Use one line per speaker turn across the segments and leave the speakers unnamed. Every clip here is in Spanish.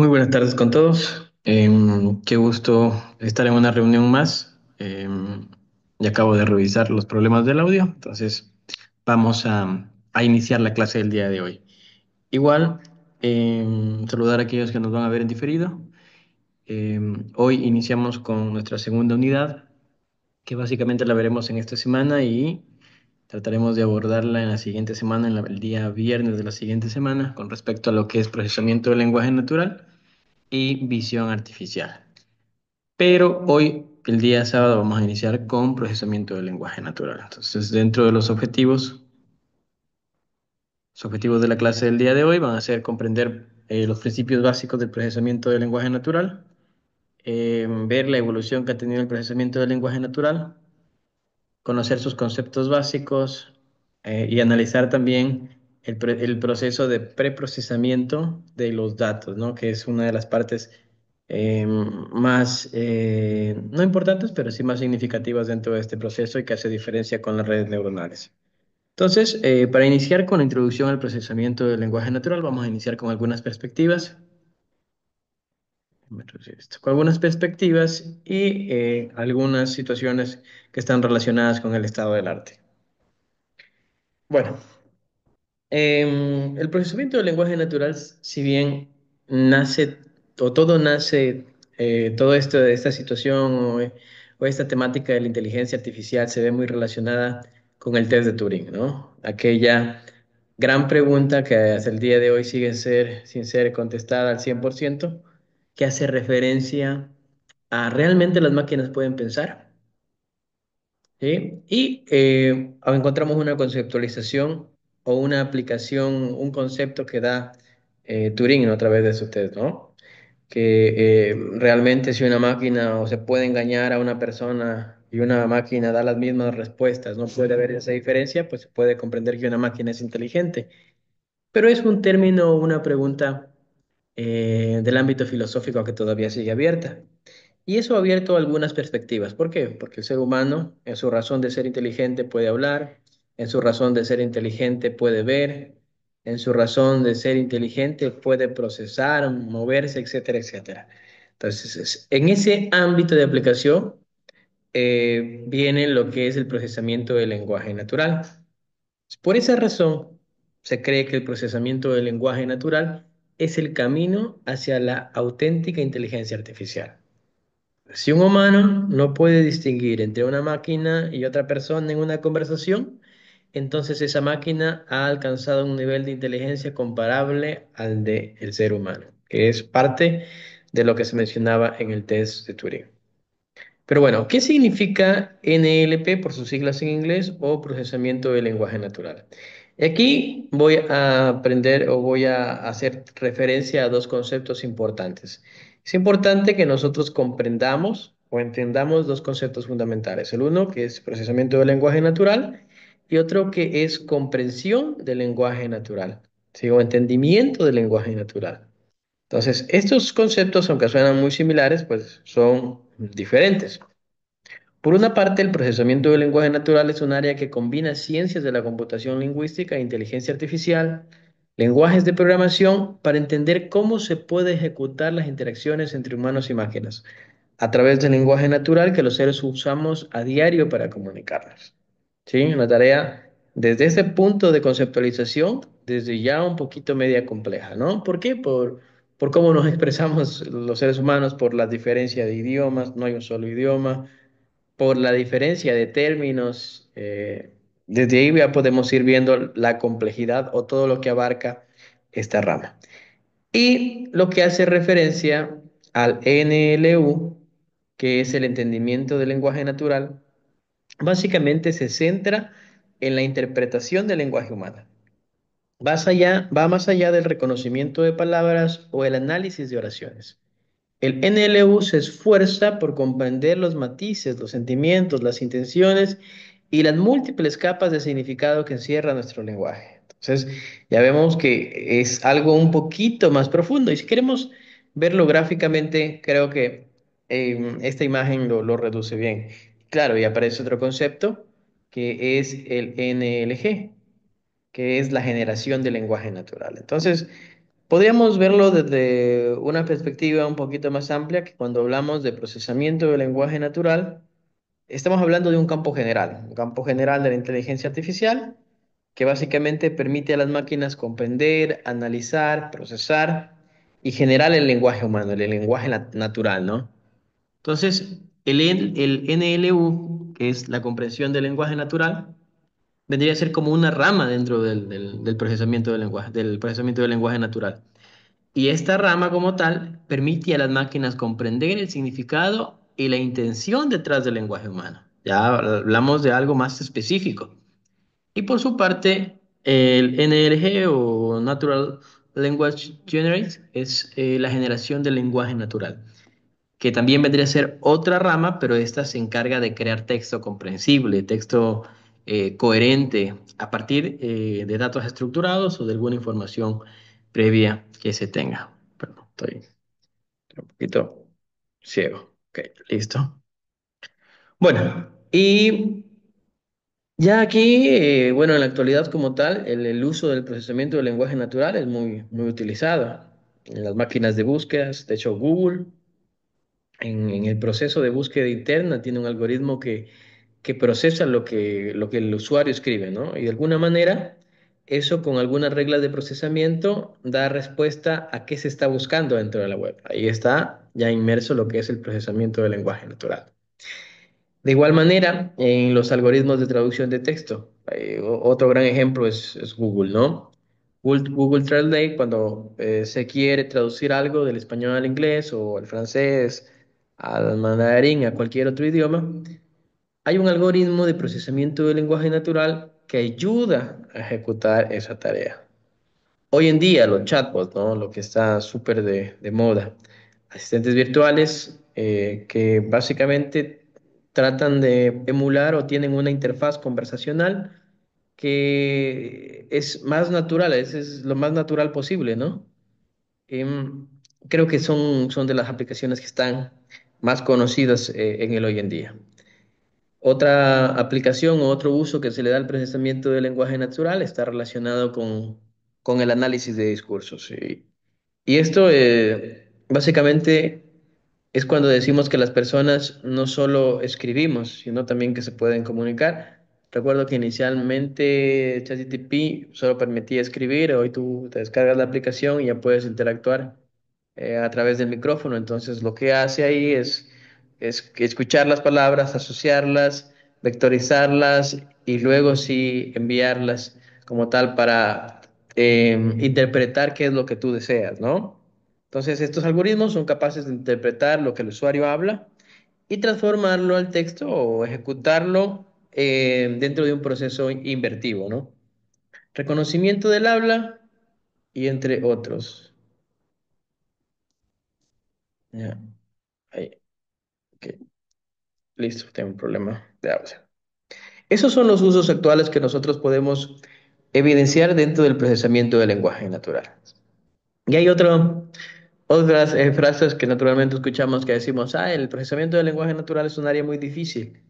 Muy buenas tardes con todos. Qué gusto estar en una reunión más. Ya acabo de revisar los problemas del audio, entonces vamos a iniciar la clase del día de hoy. Igual, saludar a aquellos que nos van a ver en diferido. Hoy iniciamos con nuestra segunda unidad, que básicamente la veremos en esta semana y trataremos de abordarla en la siguiente semana, el día viernes de la siguiente semana, con respecto a lo que es procesamiento del lenguaje natural y visión artificial. Pero hoy, el día sábado, vamos a iniciar con procesamiento del lenguaje natural. Entonces, dentro de los objetivos de la clase del día de hoy van a ser comprender los principios básicos del procesamiento del lenguaje natural, ver la evolución que ha tenido el procesamiento del lenguaje natural, conocer sus conceptos básicos y analizar también el proceso de preprocesamiento de los datos, ¿no? Que es una de las partes más, no importantes, pero sí más significativas dentro de este proceso y que hace diferencia con las redes neuronales. Entonces, para iniciar con la introducción al procesamiento del lenguaje natural, vamos a iniciar con algunas perspectivas. Déjame traducir esto. Con algunas perspectivas y algunas situaciones que están relacionadas con el estado del arte. Bueno, el procesamiento del lenguaje natural, si bien nace, o todo nace, todo esto de esta situación o esta temática de la inteligencia artificial se ve muy relacionada con el test de Turing, ¿no? Aquella gran pregunta que hasta el día de hoy sigue sin ser contestada al 100%, que hace referencia a ¿realmente las máquinas pueden pensar? ¿Sí? Y encontramos una conceptualización o una aplicación, un concepto que da Turing, ¿no? A través de su test, ¿no? Que realmente si una máquina o se puede engañar a una persona y una máquina da las mismas respuestas, no puede haber esa diferencia, pues se puede comprender que una máquina es inteligente. Pero es un término, una pregunta del ámbito filosófico que todavía sigue abierta. Y eso ha abierto algunas perspectivas. ¿Por qué? Porque el ser humano, en su razón de ser inteligente, puede hablar, en su razón de ser inteligente, puede ver, en su razón de ser inteligente, puede procesar, moverse, etcétera, etcétera. Entonces, en ese ámbito de aplicación viene lo que es el procesamiento del lenguaje natural. Por esa razón, se cree que el procesamiento del lenguaje natural es el camino hacia la auténtica inteligencia artificial. Si un humano no puede distinguir entre una máquina y otra persona en una conversación, entonces esa máquina ha alcanzado un nivel de inteligencia comparable al del ser humano, que es parte de lo que se mencionaba en el test de Turing. Pero bueno, ¿qué significa NLP por sus siglas en inglés o procesamiento del lenguaje natural? Y aquí voy a aprender o voy a hacer referencia a dos conceptos importantes. Es importante que nosotros comprendamos o entendamos dos conceptos fundamentales. El uno, que es procesamiento del lenguaje natural, y otro que es comprensión del lenguaje natural, ¿sí? O entendimiento del lenguaje natural. Entonces, estos conceptos, aunque suenan muy similares, pues son diferentes. Por una parte, el procesamiento del lenguaje natural es un área que combina ciencias de la computación lingüística e inteligencia artificial, lenguajes de programación, para entender cómo se puede ejecutar las interacciones entre humanos y máquinas a través del lenguaje natural que los seres usamos a diario para comunicarnos. ¿Sí? Una tarea desde ese punto de conceptualización, desde ya un poquito media compleja, ¿no? ¿Por qué? Por cómo nos expresamos los seres humanos, por la diferencia de idiomas, no hay un solo idioma, por la diferencia de términos. Desde ahí ya podemos ir viendo la complejidad o todo lo que abarca esta rama. Y lo que hace referencia al NLU, que es el entendimiento del lenguaje natural, básicamente se centra en la interpretación del lenguaje humano. Va más allá del reconocimiento de palabras o el análisis de oraciones. El NLU se esfuerza por comprender los matices, los sentimientos, las intenciones y las múltiples capas de significado que encierra nuestro lenguaje. Entonces, ya vemos que es algo un poquito más profundo. Y si queremos verlo gráficamente, creo que esta imagen lo reduce bien. Claro, y aparece otro concepto que es el NLG, que es la generación del lenguaje natural. Entonces, Podríamos verlo desde una perspectiva un poquito más amplia, que cuando hablamos de procesamiento del lenguaje natural, estamos hablando de un campo general de la inteligencia artificial, que básicamente permite a las máquinas comprender, analizar, procesar y generar el lenguaje humano, el lenguaje natural, ¿no? Entonces, el NLU, que es la comprensión del lenguaje natural, vendría a ser como una rama dentro del procesamiento del lenguaje, del procesamiento del lenguaje natural. Y esta rama como tal permite a las máquinas comprender el significado y la intención detrás del lenguaje humano. Ya hablamos de algo más específico. Y por su parte, el NLG o Natural Language Generate es la generación del lenguaje natural, que también vendría a ser otra rama, pero esta se encarga de crear texto comprensible, texto coherente a partir de datos estructurados o de alguna información previa que se tenga. Perdón, estoy un poquito ciego. Ok, listo. Bueno, y ya aquí, bueno, en la actualidad como tal, el uso del procesamiento del lenguaje natural es muy utilizado en las máquinas de búsquedas. De hecho, Google en el proceso de búsqueda interna tiene un algoritmo que procesa lo que el usuario escribe, ¿no? Y de alguna manera, eso con algunas reglas de procesamiento da respuesta a qué se está buscando dentro de la web. Ahí está ya inmerso lo que es el procesamiento del lenguaje natural. De igual manera, en los algoritmos de traducción de texto, otro gran ejemplo es Google, ¿no? Google Translate, cuando se quiere traducir algo del español al inglés o al francés, al mandarín, a cualquier otro idioma, hay un algoritmo de procesamiento del lenguaje natural que ayuda a ejecutar esa tarea. Hoy en día, los chatbots, ¿no? Lo que está súper de moda. Asistentes virtuales que básicamente tratan de emular o tienen una interfaz conversacional que es más natural, es lo más natural posible, ¿no? Em, Creo que son de las aplicaciones que están más conocidas en el hoy en día. Otra aplicación o otro uso que se le da al procesamiento del lenguaje natural está relacionado con el análisis de discursos. Y esto básicamente es cuando decimos que las personas no solo escribimos, sino también que se pueden comunicar. Recuerdo que inicialmente ChatGPT solo permitía escribir, hoy tú te descargas la aplicación y ya puedes interactuar a través del micrófono. Entonces lo que hace ahí es que escuchar las palabras, asociarlas, vectorizarlas y luego sí enviarlas como tal para interpretar qué es lo que tú deseas, ¿no? Entonces, estos algoritmos son capaces de interpretar lo que el usuario habla y transformarlo al texto o ejecutarlo dentro de un proceso invertido, ¿no? Reconocimiento del habla y entre otros. Ya, ahí, ok, listo, tengo un problema de audio. Esos son los usos actuales que nosotros podemos evidenciar dentro del procesamiento del lenguaje natural. Y hay otras frases que naturalmente escuchamos que decimos, el procesamiento del lenguaje natural es un área muy difícil.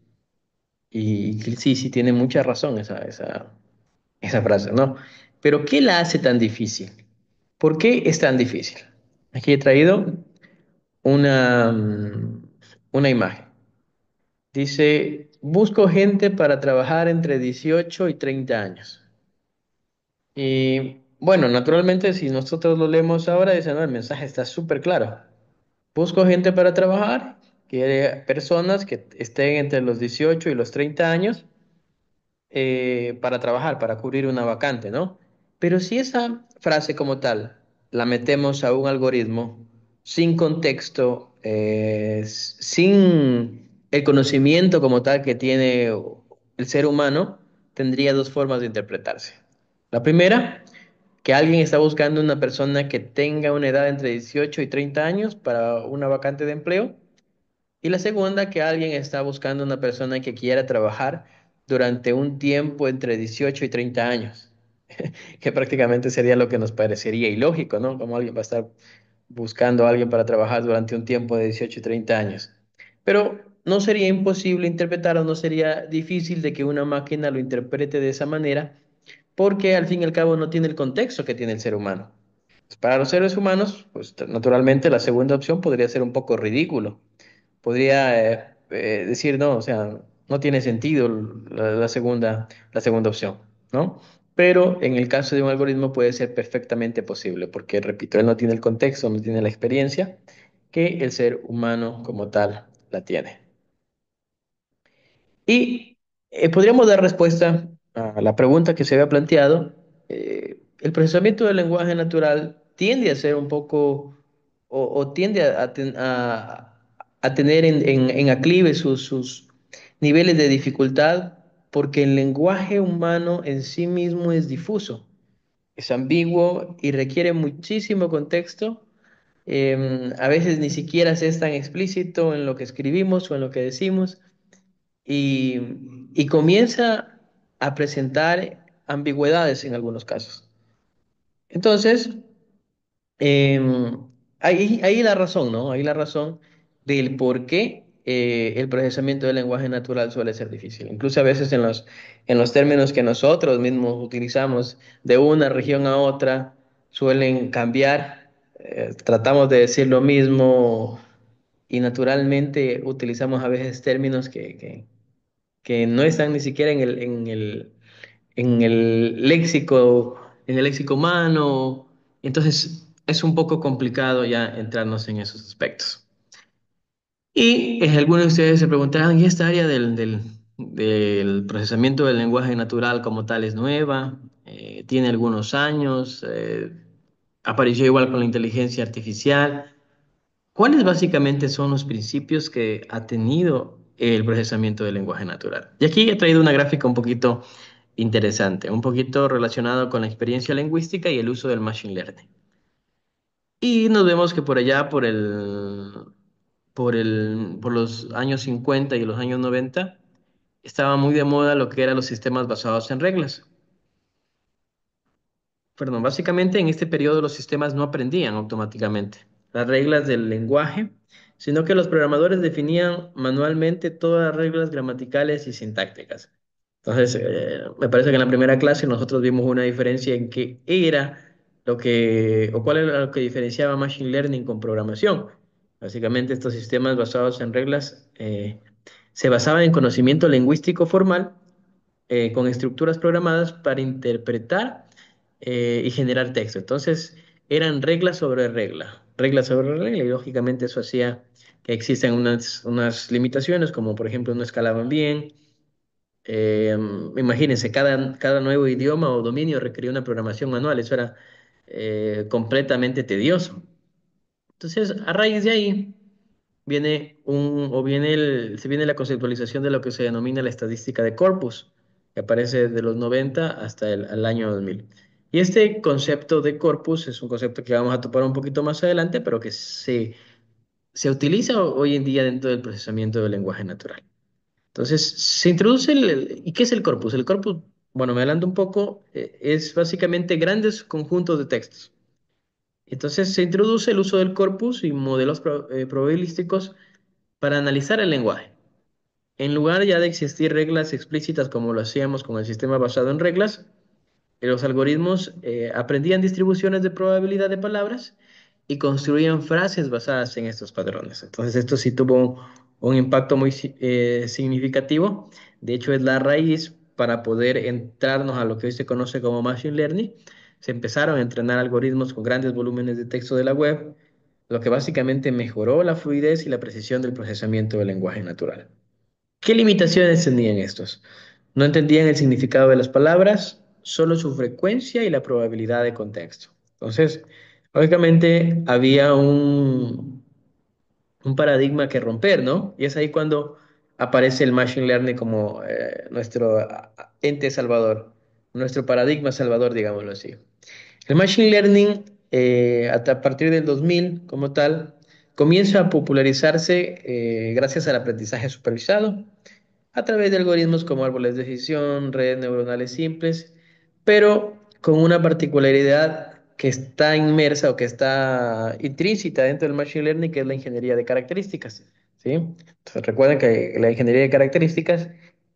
Y que sí, sí, tiene mucha razón esa frase, ¿no? Pero ¿qué la hace tan difícil? ¿Por qué es tan difícil? Aquí he traído una, una imagen. Dice, busco gente para trabajar entre 18 y 30 años. Y bueno, naturalmente, si nosotros lo leemos ahora, dice, no, el mensaje está súper claro. Busco gente para trabajar, quiere personas que estén entre los 18 y los 30 años para trabajar, para cubrir una vacante, ¿no? Pero si esa frase como tal la metemos a un algoritmo sin contexto, sin el conocimiento como tal que tiene el ser humano, tendría dos formas de interpretarse. La primera, que alguien está buscando una persona que tenga una edad entre 18 y 30 años para una vacante de empleo. Y la segunda, que alguien está buscando una persona que quiera trabajar durante un tiempo entre 18 y 30 años, que prácticamente sería lo que nos parecería ilógico, ¿no? Como alguien va a estar buscando a alguien para trabajar durante un tiempo de 18 y 30 años. Pero no sería imposible interpretar o no sería difícil de que una máquina lo interprete de esa manera, porque al fin y al cabo no tiene el contexto que tiene el ser humano. Para los seres humanos, pues naturalmente la segunda opción podría ser un poco ridículo. Podría decir, no, o sea, no tiene sentido la segunda opción, ¿no? Pero en el caso de un algoritmo puede ser perfectamente posible, porque, repito, él no tiene el contexto, no tiene la experiencia que el ser humano como tal la tiene. Y podríamos dar respuesta a la pregunta que se había planteado. El procesamiento del lenguaje natural tiende a ser un poco, o tiende a tener en aclive sus niveles de dificultad, porque el lenguaje humano en sí mismo es difuso, es ambiguo y requiere muchísimo contexto. A veces ni siquiera se es tan explícito en lo que escribimos o en lo que decimos y comienza a presentar ambigüedades en algunos casos. Entonces, eh, ahí la razón, ¿no? Ahí la razón del por qué el procesamiento del lenguaje natural suele ser difícil. Incluso a veces en los términos que nosotros mismos utilizamos de una región a otra suelen cambiar. Tratamos de decir lo mismo y naturalmente utilizamos a veces términos que no están ni siquiera en el léxico humano. Entonces, es un poco complicado ya entrarnos en esos aspectos. Y algunos de ustedes se preguntarán, ¿y esta área del procesamiento del lenguaje natural como tal es nueva? ¿Tiene algunos años? ¿Apareció igual con la inteligencia artificial? ¿Cuáles básicamente son los principios que ha tenido el procesamiento del lenguaje natural? Y aquí he traído una gráfica un poquito interesante, un poquito relacionado con la experiencia lingüística y el uso del machine learning. Y nos vemos que por allá, por los años 50 y los años 90, estaba muy de moda lo que eran los sistemas basados en reglas. Perdón, básicamente en este periodo los sistemas no aprendían automáticamente las reglas del lenguaje, sino que los programadores definían manualmente todas las reglas gramaticales y sintácticas. Entonces, me parece que en la primera clase nosotros vimos una diferencia en qué era o cuál era lo que diferenciaba Machine Learning con programación. Básicamente, estos sistemas basados en reglas se basaban en conocimiento lingüístico formal con estructuras programadas para interpretar y generar texto. Entonces, eran reglas sobre regla, y lógicamente eso hacía que existen unas limitaciones, como por ejemplo no escalaban bien. Imagínense, cada nuevo idioma o dominio requería una programación manual, eso era completamente tedioso. Entonces, a raíz de ahí se viene la conceptualización de lo que se denomina la estadística de corpus, que aparece desde los 90 hasta el año 2000. Y este concepto de corpus es un concepto que vamos a topar un poquito más adelante, pero que se utiliza hoy en día dentro del procesamiento del lenguaje natural. Entonces, se introduce ¿y qué es el corpus? El corpus, bueno, me adelanto un poco, es básicamente grandes conjuntos de textos. Entonces, se introduce el uso del corpus y modelos probabilísticos para analizar el lenguaje. En lugar ya de existir reglas explícitas como lo hacíamos con el sistema basado en reglas, los algoritmos aprendían distribuciones de probabilidad de palabras y construían frases basadas en estos patrones. Entonces esto sí tuvo un impacto muy significativo. De hecho, es la raíz para poder entrarnos a lo que hoy se conoce como Machine Learning. Se empezaron a entrenar algoritmos con grandes volúmenes de texto de la web, lo que básicamente mejoró la fluidez y la precisión del procesamiento del lenguaje natural. ¿Qué limitaciones tenían estos? No entendían el significado de las palabras, solo su frecuencia y la probabilidad de contexto. Entonces, lógicamente había un paradigma que romper, ¿no? Y es ahí cuando aparece el Machine Learning como nuestro ente salvador, nuestro paradigma salvador, digámoslo así. El Machine Learning, hasta a partir del 2000 como tal, comienza a popularizarse gracias al aprendizaje supervisado a través de algoritmos como árboles de decisión, redes neuronales simples, pero con una particularidad que está inmersa o que está intrínseca dentro del Machine Learning, que es la ingeniería de características, ¿sí? Entonces, recuerden que la ingeniería de características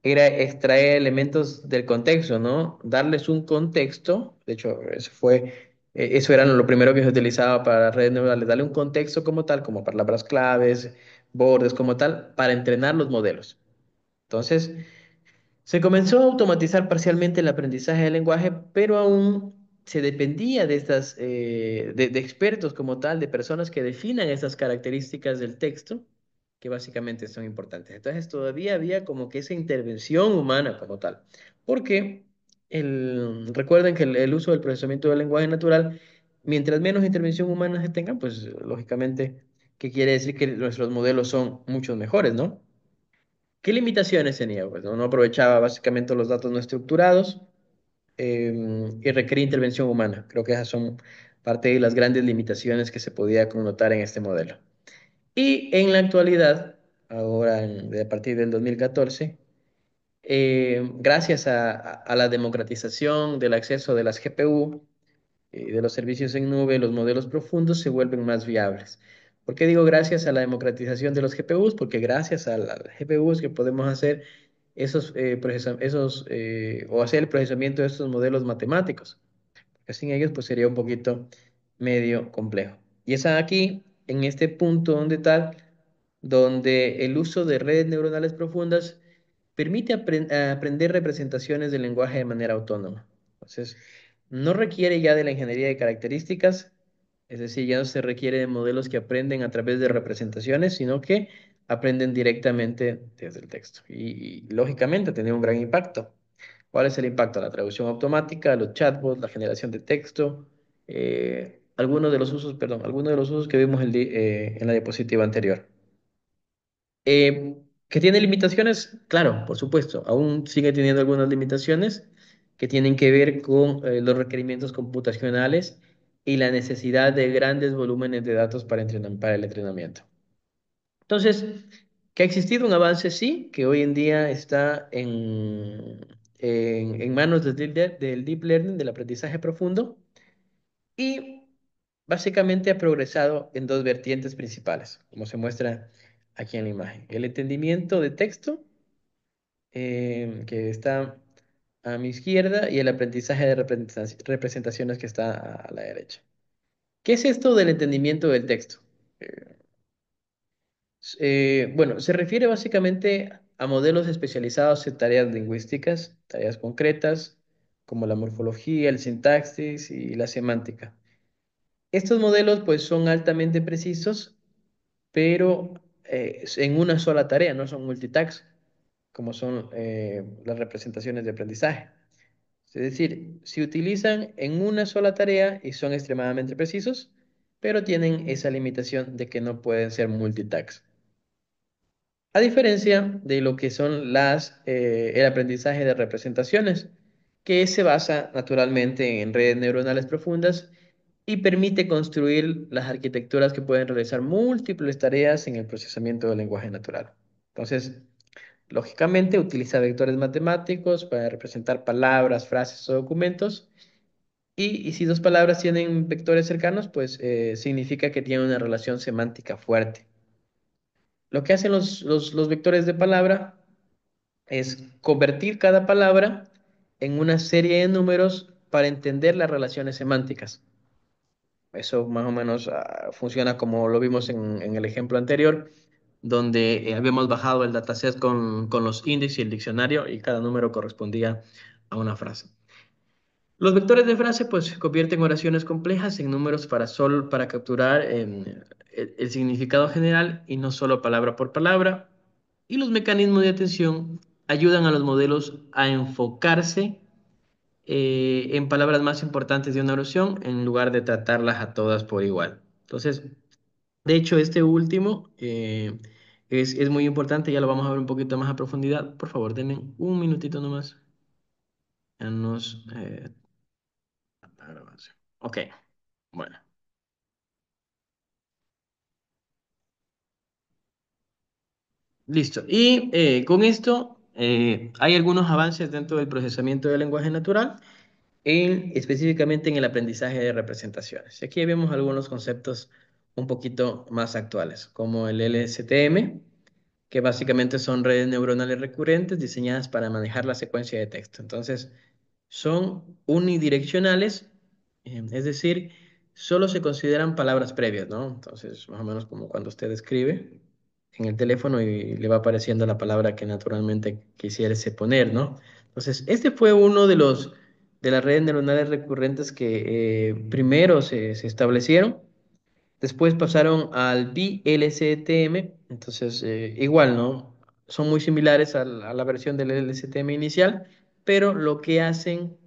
era extraer elementos del contexto, ¿no? Darles un contexto, de hecho, eso fue Eso era lo primero que se utilizaba para las redes neuronales, darle un contexto como tal, como palabras claves, bordes como tal, para entrenar los modelos. Entonces, se comenzó a automatizar parcialmente el aprendizaje del lenguaje, pero aún se dependía de estas, de expertos como tal, de personas que definan esas características del texto, que básicamente son importantes. Entonces todavía había como que esa intervención humana como tal, porque recuerden que el uso del procesamiento del lenguaje natural, mientras menos intervención humana se tenga, pues lógicamente, ¿qué quiere decir? Que nuestros modelos son mucho mejores, ¿no? ¿Qué limitaciones tenía? Pues no aprovechaba básicamente los datos no estructurados y requería intervención humana. Creo que esas son parte de las grandes limitaciones que se podía connotar en este modelo. Y en la actualidad, ahora a partir del 2014, gracias a la democratización del acceso de las GPU, de los servicios en nube, los modelos profundos se vuelven más viables. ¿Por qué digo gracias a la democratización de los GPUs? Porque gracias a las GPUs que podemos hacer o hacer el procesamiento de estos modelos matemáticos. Porque sin ellos, pues sería un poquito medio complejo. Y es aquí, en este punto donde tal, donde el uso de redes neuronales profundas permite aprender representaciones del lenguaje de manera autónoma. Entonces, no requiere ya de la ingeniería de características, es decir, ya no se requiere de modelos que aprenden a través de representaciones, sino que aprenden directamente desde el texto. Y, lógicamente tiene un gran impacto. ¿Cuál es el impacto? La traducción automática, los chatbots, la generación de texto, algunos de los usos, perdón, algunos de los usos que vimos en la diapositiva anterior. ¿Que tiene limitaciones? Claro, por supuesto, aún sigue teniendo algunas limitaciones que tienen que ver con los requerimientos computacionales y la necesidad de grandes volúmenes de datos para el entrenamiento. Entonces, que ha existido un avance, sí, que hoy en día está en manos del deep learning, del aprendizaje profundo, y básicamente ha progresado en dos vertientes principales, como se muestra aquí en la imagen. El entendimiento de texto, que está a mi izquierda, y el aprendizaje de representaciones, que está a la derecha. ¿Qué es esto del entendimiento del texto? Eh, bueno, se refiere básicamente a modelos especializados en tareas lingüísticas, tareas concretas, como la morfología, el sintaxis y la semántica. Estos modelos pues son altamente precisos, pero en una sola tarea, no son multitask, como son las representaciones de aprendizaje. Es decir, se utilizan en una sola tarea y son extremadamente precisos, pero tienen esa limitación de que no pueden ser multitask. A diferencia de lo que son el aprendizaje de representaciones, que se basa naturalmente en redes neuronales profundas y permite construir las arquitecturas que pueden realizar múltiples tareas en el procesamiento del lenguaje natural. Entonces, lógicamente, utiliza vectores matemáticos para representar palabras, frases o documentos. Y si dos palabras tienen vectores cercanos, pues significa que tienen una relación semántica fuerte. Lo que hacen los vectores de palabra es convertir cada palabra en una serie de números para entender las relaciones semánticas. Eso más o menos funciona como lo vimos en el ejemplo anterior, donde habíamos bajado el dataset con los índices y el diccionario y cada número correspondía a una frase. Los vectores de frase pues convierten oraciones complejas en números para capturar el significado general y no solo palabra por palabra. Y los mecanismos de atención ayudan a los modelos a enfocarse en palabras más importantes de una oración en lugar de tratarlas a todas por igual. Entonces, de hecho, este último es muy importante, ya lo vamos a ver un poquito más a profundidad. Por favor, denme un minutito nomás. Ya la grabación. Ok, bueno, listo. Y con esto hay algunos avances dentro del procesamiento del lenguaje natural, específicamente en el aprendizaje de representaciones. Aquí vemos algunos conceptos un poquito más actuales, como el LSTM, que básicamente son redes neuronales recurrentes diseñadas para manejar la secuencia de texto. Entonces, son unidireccionales Es decir, solo se consideran palabras previas, ¿no? Entonces, más o menos como cuando usted escribe en el teléfono y le va apareciendo la palabra que naturalmente quisiese poner, ¿no? Entonces, este fue uno de las redes neuronales recurrentes que primero se establecieron. Después pasaron al VLCTM, entonces igual, ¿no? Son muy similares a la versión del LSTM inicial, pero lo que hacen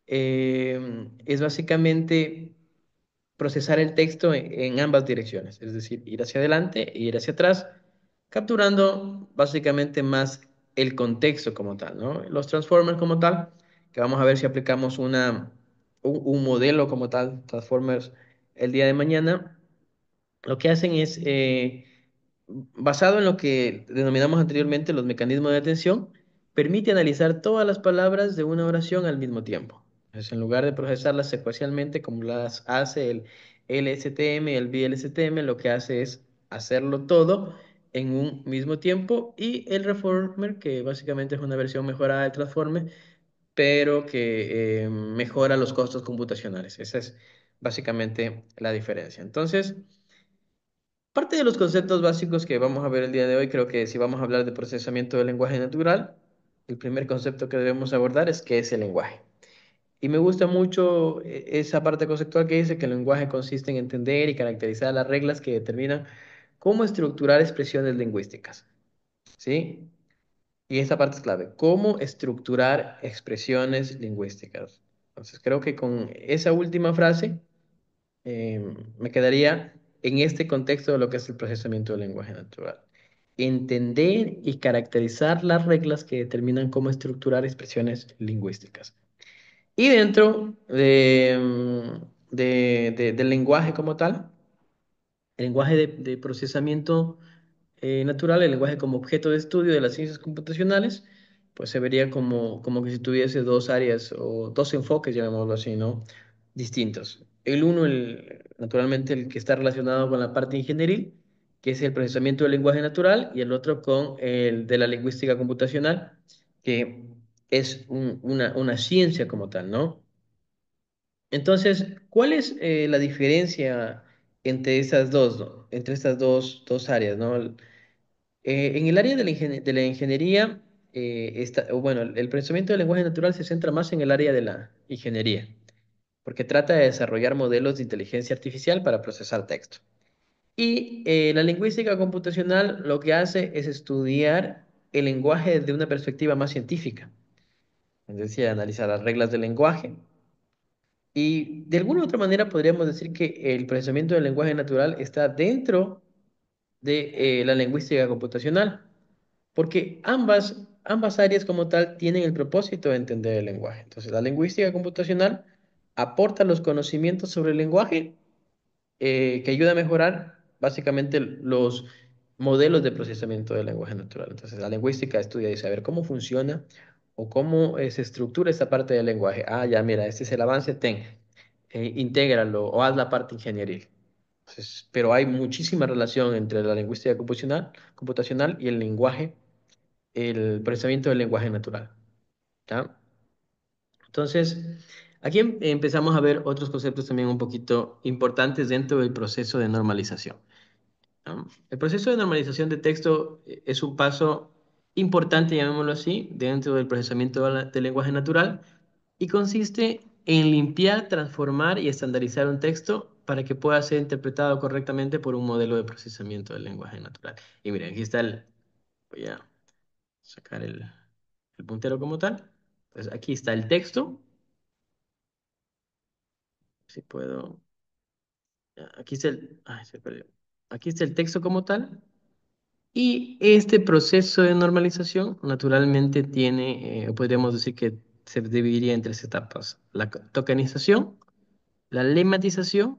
es básicamente procesar el texto en ambas direcciones, es decir, ir hacia adelante e ir hacia atrás, capturando básicamente más el contexto como tal, ¿no? Los transformers como tal, que vamos a ver si aplicamos un modelo como tal, transformers, el día de mañana, lo que hacen es, basado en lo que denominamos anteriormente los mecanismos de atención, permite analizar todas las palabras de una oración al mismo tiempo. Entonces, en lugar de procesarlas secuencialmente como las hace el LSTM y el VLSTM, lo que hace es hacerlo todo en un mismo tiempo y el Reformer, que básicamente es una versión mejorada del Transformer, pero que mejora los costos computacionales. Esa es básicamente la diferencia. Entonces, parte de los conceptos básicos que vamos a ver el día de hoy, creo que si vamos a hablar de procesamiento del lenguaje natural, el primer concepto que debemos abordar es qué es el lenguaje. Y me gusta mucho esa parte conceptual que dice que el lenguaje consiste en entender y caracterizar las reglas que determinan cómo estructurar expresiones lingüísticas, ¿sí? Y esa parte es clave, cómo estructurar expresiones lingüísticas. Entonces, creo que con esa última frase me quedaría en este contexto de lo que es el procesamiento del lenguaje natural. Entender y caracterizar las reglas que determinan cómo estructurar expresiones lingüísticas. Y dentro del lenguaje como tal, el lenguaje de procesamiento natural, el lenguaje como objeto de estudio de las ciencias computacionales, pues se vería como que si tuviese dos áreas o dos enfoques, llamémoslo así, ¿no? Distintos. El uno, naturalmente, el que está relacionado con la parte ingenieril, que es el procesamiento del lenguaje natural, y el otro con el de la lingüística computacional, que es una ciencia como tal, ¿no? Entonces, ¿cuál es la diferencia entre esas dos, ¿no? Entre estas dos áreas, ¿no? En el área de de la ingeniería, o bueno, el procesamiento del lenguaje natural se centra más en el área de la ingeniería, porque trata de desarrollar modelos de inteligencia artificial para procesar texto. Y la lingüística computacional lo que hace es estudiar el lenguaje desde una perspectiva más científica, es decir, analizar las reglas del lenguaje. Y de alguna u otra manera podríamos decir que el procesamiento del lenguaje natural está dentro de la lingüística computacional, porque ambas áreas como tal tienen el propósito de entender el lenguaje. Entonces, la lingüística computacional aporta los conocimientos sobre el lenguaje que ayuda a mejorar básicamente los modelos de procesamiento del lenguaje natural. Entonces, la lingüística estudia y saber cómo funciona o cómo se estructura esta parte del lenguaje. Ah, ya, mira, este es el avance, intégralo o haz la parte ingenieril. Entonces, pero hay muchísima relación entre la lingüística computacional y el lenguaje, el procesamiento del lenguaje natural. ¿Ya? Entonces, aquí empezamos a ver otros conceptos también un poquito importantes dentro del proceso de normalización. ¿No? El proceso de normalización de texto es un paso importante, llamémoslo así, dentro del procesamiento del lenguaje natural y consiste en limpiar, transformar y estandarizar un texto para que pueda ser interpretado correctamente por un modelo de procesamiento del lenguaje natural. Y miren, aquí está voy a sacar el puntero como tal. Pues aquí está el texto, si puedo, aquí está ay, se perdió. Aquí está el texto como tal. Y este proceso de normalización naturalmente tiene, podríamos decir que se dividiría en tres etapas: la tokenización, la lemmatización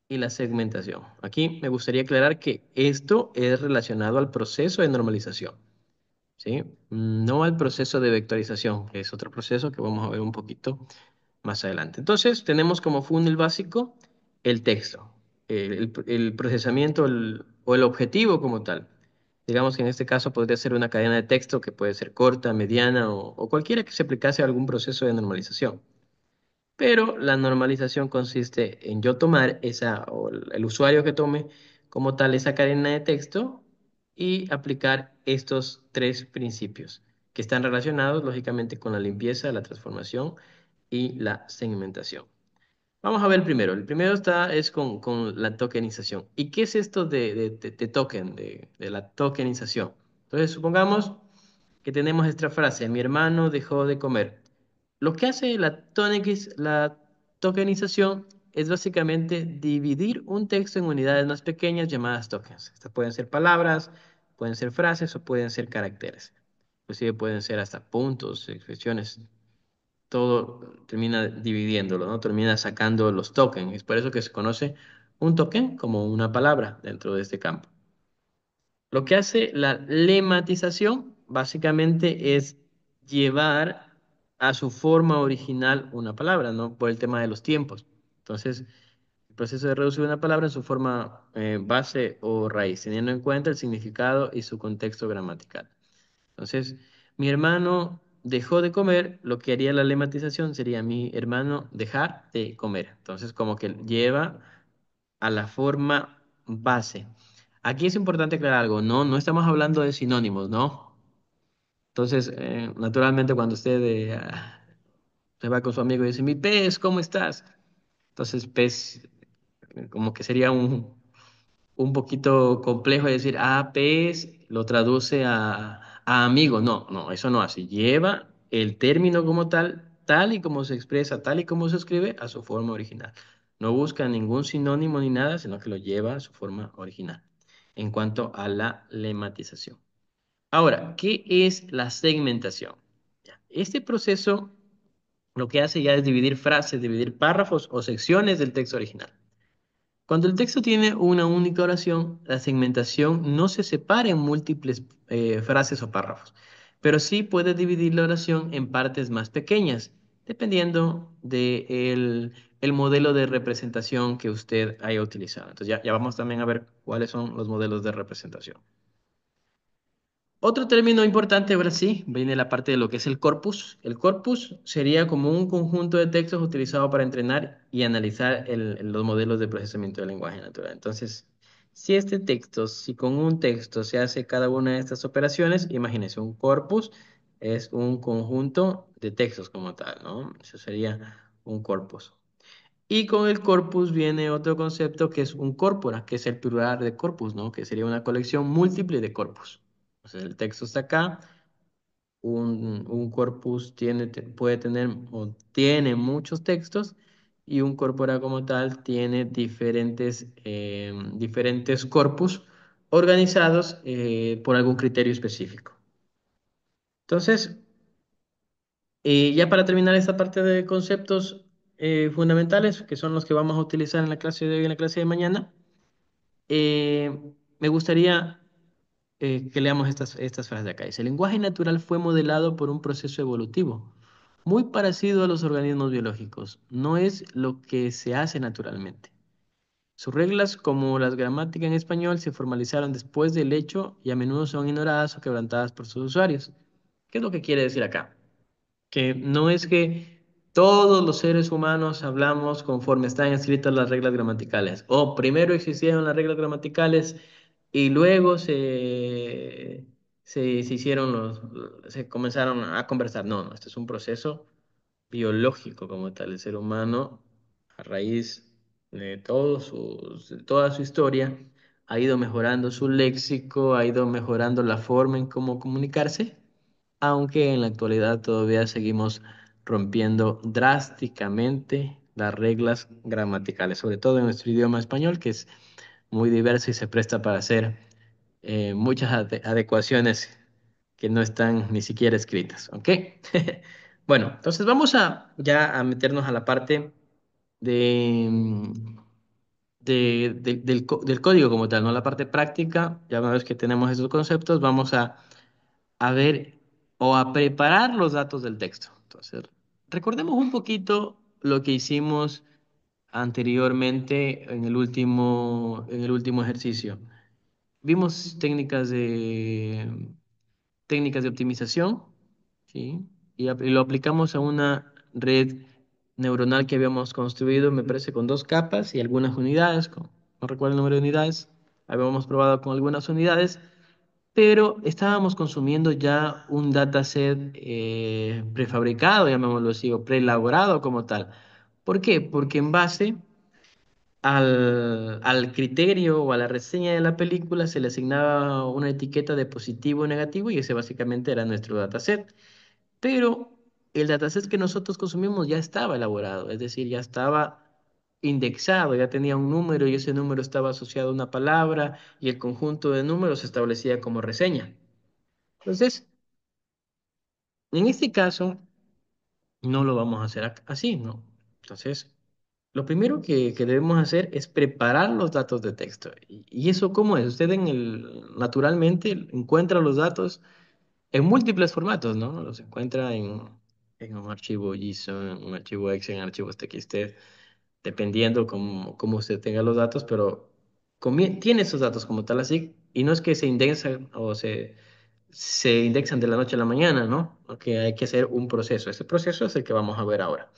y la segmentación. Aquí me gustaría aclarar que esto es relacionado al proceso de normalización, ¿sí? No al proceso de vectorización, que es otro proceso que vamos a ver un poquito más adelante. Entonces, tenemos como funnel básico el texto, el procesamiento o el objetivo como tal. Digamos que en este caso podría ser una cadena de texto que puede ser corta, mediana o cualquiera que se aplicase a algún proceso de normalización. pero la normalización consiste en yo tomar esa, o el usuario que tome como tal esa cadena de texto y aplicar estos tres principios que están relacionados lógicamente con la limpieza, la transformación y la segmentación. Vamos a ver el primero. El primero es con la tokenización. ¿Y qué es esto de token, de la tokenización? Entonces, supongamos que tenemos esta frase, mi hermano dejó de comer. Lo que hace la tokenización es básicamente dividir un texto en unidades más pequeñas llamadas tokens. Estas pueden ser palabras, pueden ser frases o pueden ser caracteres. Inclusive pueden ser hasta puntos, expresiones, todo termina dividiéndolo, ¿no? Termina sacando los tokens. Es por eso que se conoce un token como una palabra dentro de este campo. Lo que hace la lematización básicamente es llevar a su forma original una palabra, ¿no? Por el tema de los tiempos. Entonces, el proceso de reducir una palabra en su forma base o raíz, teniendo en cuenta el significado y su contexto gramatical. Entonces, mi hermano dejó de comer, lo que haría la lematización sería mi hermano dejar de comer. Entonces, como que lleva a la forma base. Aquí es importante aclarar algo, no estamos hablando de sinónimos, ¿no? Entonces, naturalmente cuando usted se va con su amigo y dice, mi pez, ¿cómo estás? Entonces, pez, como que sería un poquito complejo de decir, ah, pez, lo traduce a amigo. No, eso no hace. Lleva el término como tal, tal y como se expresa, tal y como se escribe, a su forma original. No busca ningún sinónimo ni nada, sino que lo lleva a su forma original. En cuanto a la lematización. Ahora, ¿qué es la segmentación? Ya, este proceso lo que hace ya es dividir frases, dividir párrafos o secciones del texto original. Cuando el texto tiene una única oración, la segmentación no se separa en múltiples frases o párrafos, pero sí puede dividir la oración en partes más pequeñas, dependiendo del el modelo de representación que usted haya utilizado. Entonces ya vamos también a ver cuáles son los modelos de representación. Otro término importante, ahora sí, viene la parte de lo que es el corpus. El corpus sería como un conjunto de textos utilizado para entrenar y analizar los modelos de procesamiento del lenguaje natural. Entonces, si con un texto se hace cada una de estas operaciones, imagínense, un corpus es un conjunto de textos como tal, ¿no? Eso sería un corpus. Y con el corpus viene otro concepto que es un corpora, que es el plural de corpus, ¿no? Que sería una colección múltiple de corpus. Entonces el texto está acá, un corpus puede tener o tiene muchos textos y un corpora como tal tiene diferentes corpus organizados por algún criterio específico. Entonces, ya para terminar esta parte de conceptos fundamentales, que son los que vamos a utilizar en la clase de hoy y en la clase de mañana, eh, me gustaría que leamos estas frases de acá. Dice, el lenguaje natural fue modelado por un proceso evolutivo, muy parecido a los organismos biológicos. No es lo que se hace naturalmente. Sus reglas, como las gramáticas en español, se formalizaron después del hecho y a menudo son ignoradas o quebrantadas por sus usuarios. ¿Qué es lo que quiere decir acá? Que no es que todos los seres humanos hablamos conforme están escritas las reglas gramaticales. O primero existieron las reglas gramaticales y luego se hicieron se comenzaron a conversar. No, este es un proceso biológico como tal. El ser humano, a raíz de de toda su historia, ha ido mejorando su léxico, ha ido mejorando la forma en cómo comunicarse, aunque en la actualidad todavía seguimos rompiendo drásticamente las reglas gramaticales, sobre todo en nuestro idioma español, que es muy diverso y se presta para hacer muchas adecuaciones que no están ni siquiera escritas, ¿ok? Bueno, entonces vamos ya a meternos a la parte de, del código como tal, ¿no? La parte práctica, ya una vez que tenemos esos conceptos, vamos a ver o a preparar los datos del texto. Entonces, recordemos un poquito lo que hicimos anteriormente en el último ejercicio. Vimos técnicas de optimización, ¿sí? Y lo aplicamos a una red neuronal que habíamos construido, me parece, con dos capas y algunas unidades, no recuerdo el número de unidades, habíamos probado con algunas unidades, pero estábamos consumiendo ya un dataset prefabricado, llamémoslo así, o preelaborado como tal. ¿Por qué? Porque en base al criterio o a la reseña de la película se le asignaba una etiqueta de positivo o negativo y ese básicamente era nuestro dataset. Pero el dataset que nosotros consumimos ya estaba elaborado, es decir, ya estaba indexado, ya tenía un número y ese número estaba asociado a una palabra y el conjunto de números se establecía como reseña. Entonces, en este caso, no lo vamos a hacer así, ¿no? Entonces, lo primero que debemos hacer es preparar los datos de texto. ¿Y eso cómo es? Usted naturalmente encuentra los datos en múltiples formatos, ¿no? Los encuentra en un archivo JSON, en un archivo Excel, en archivos TXT, dependiendo cómo usted tenga los datos, pero tiene esos datos como tal así, y no es que se indexan o se indexan de la noche a la mañana, ¿no? Porque hay que hacer un proceso. Ese proceso es el que vamos a ver ahora.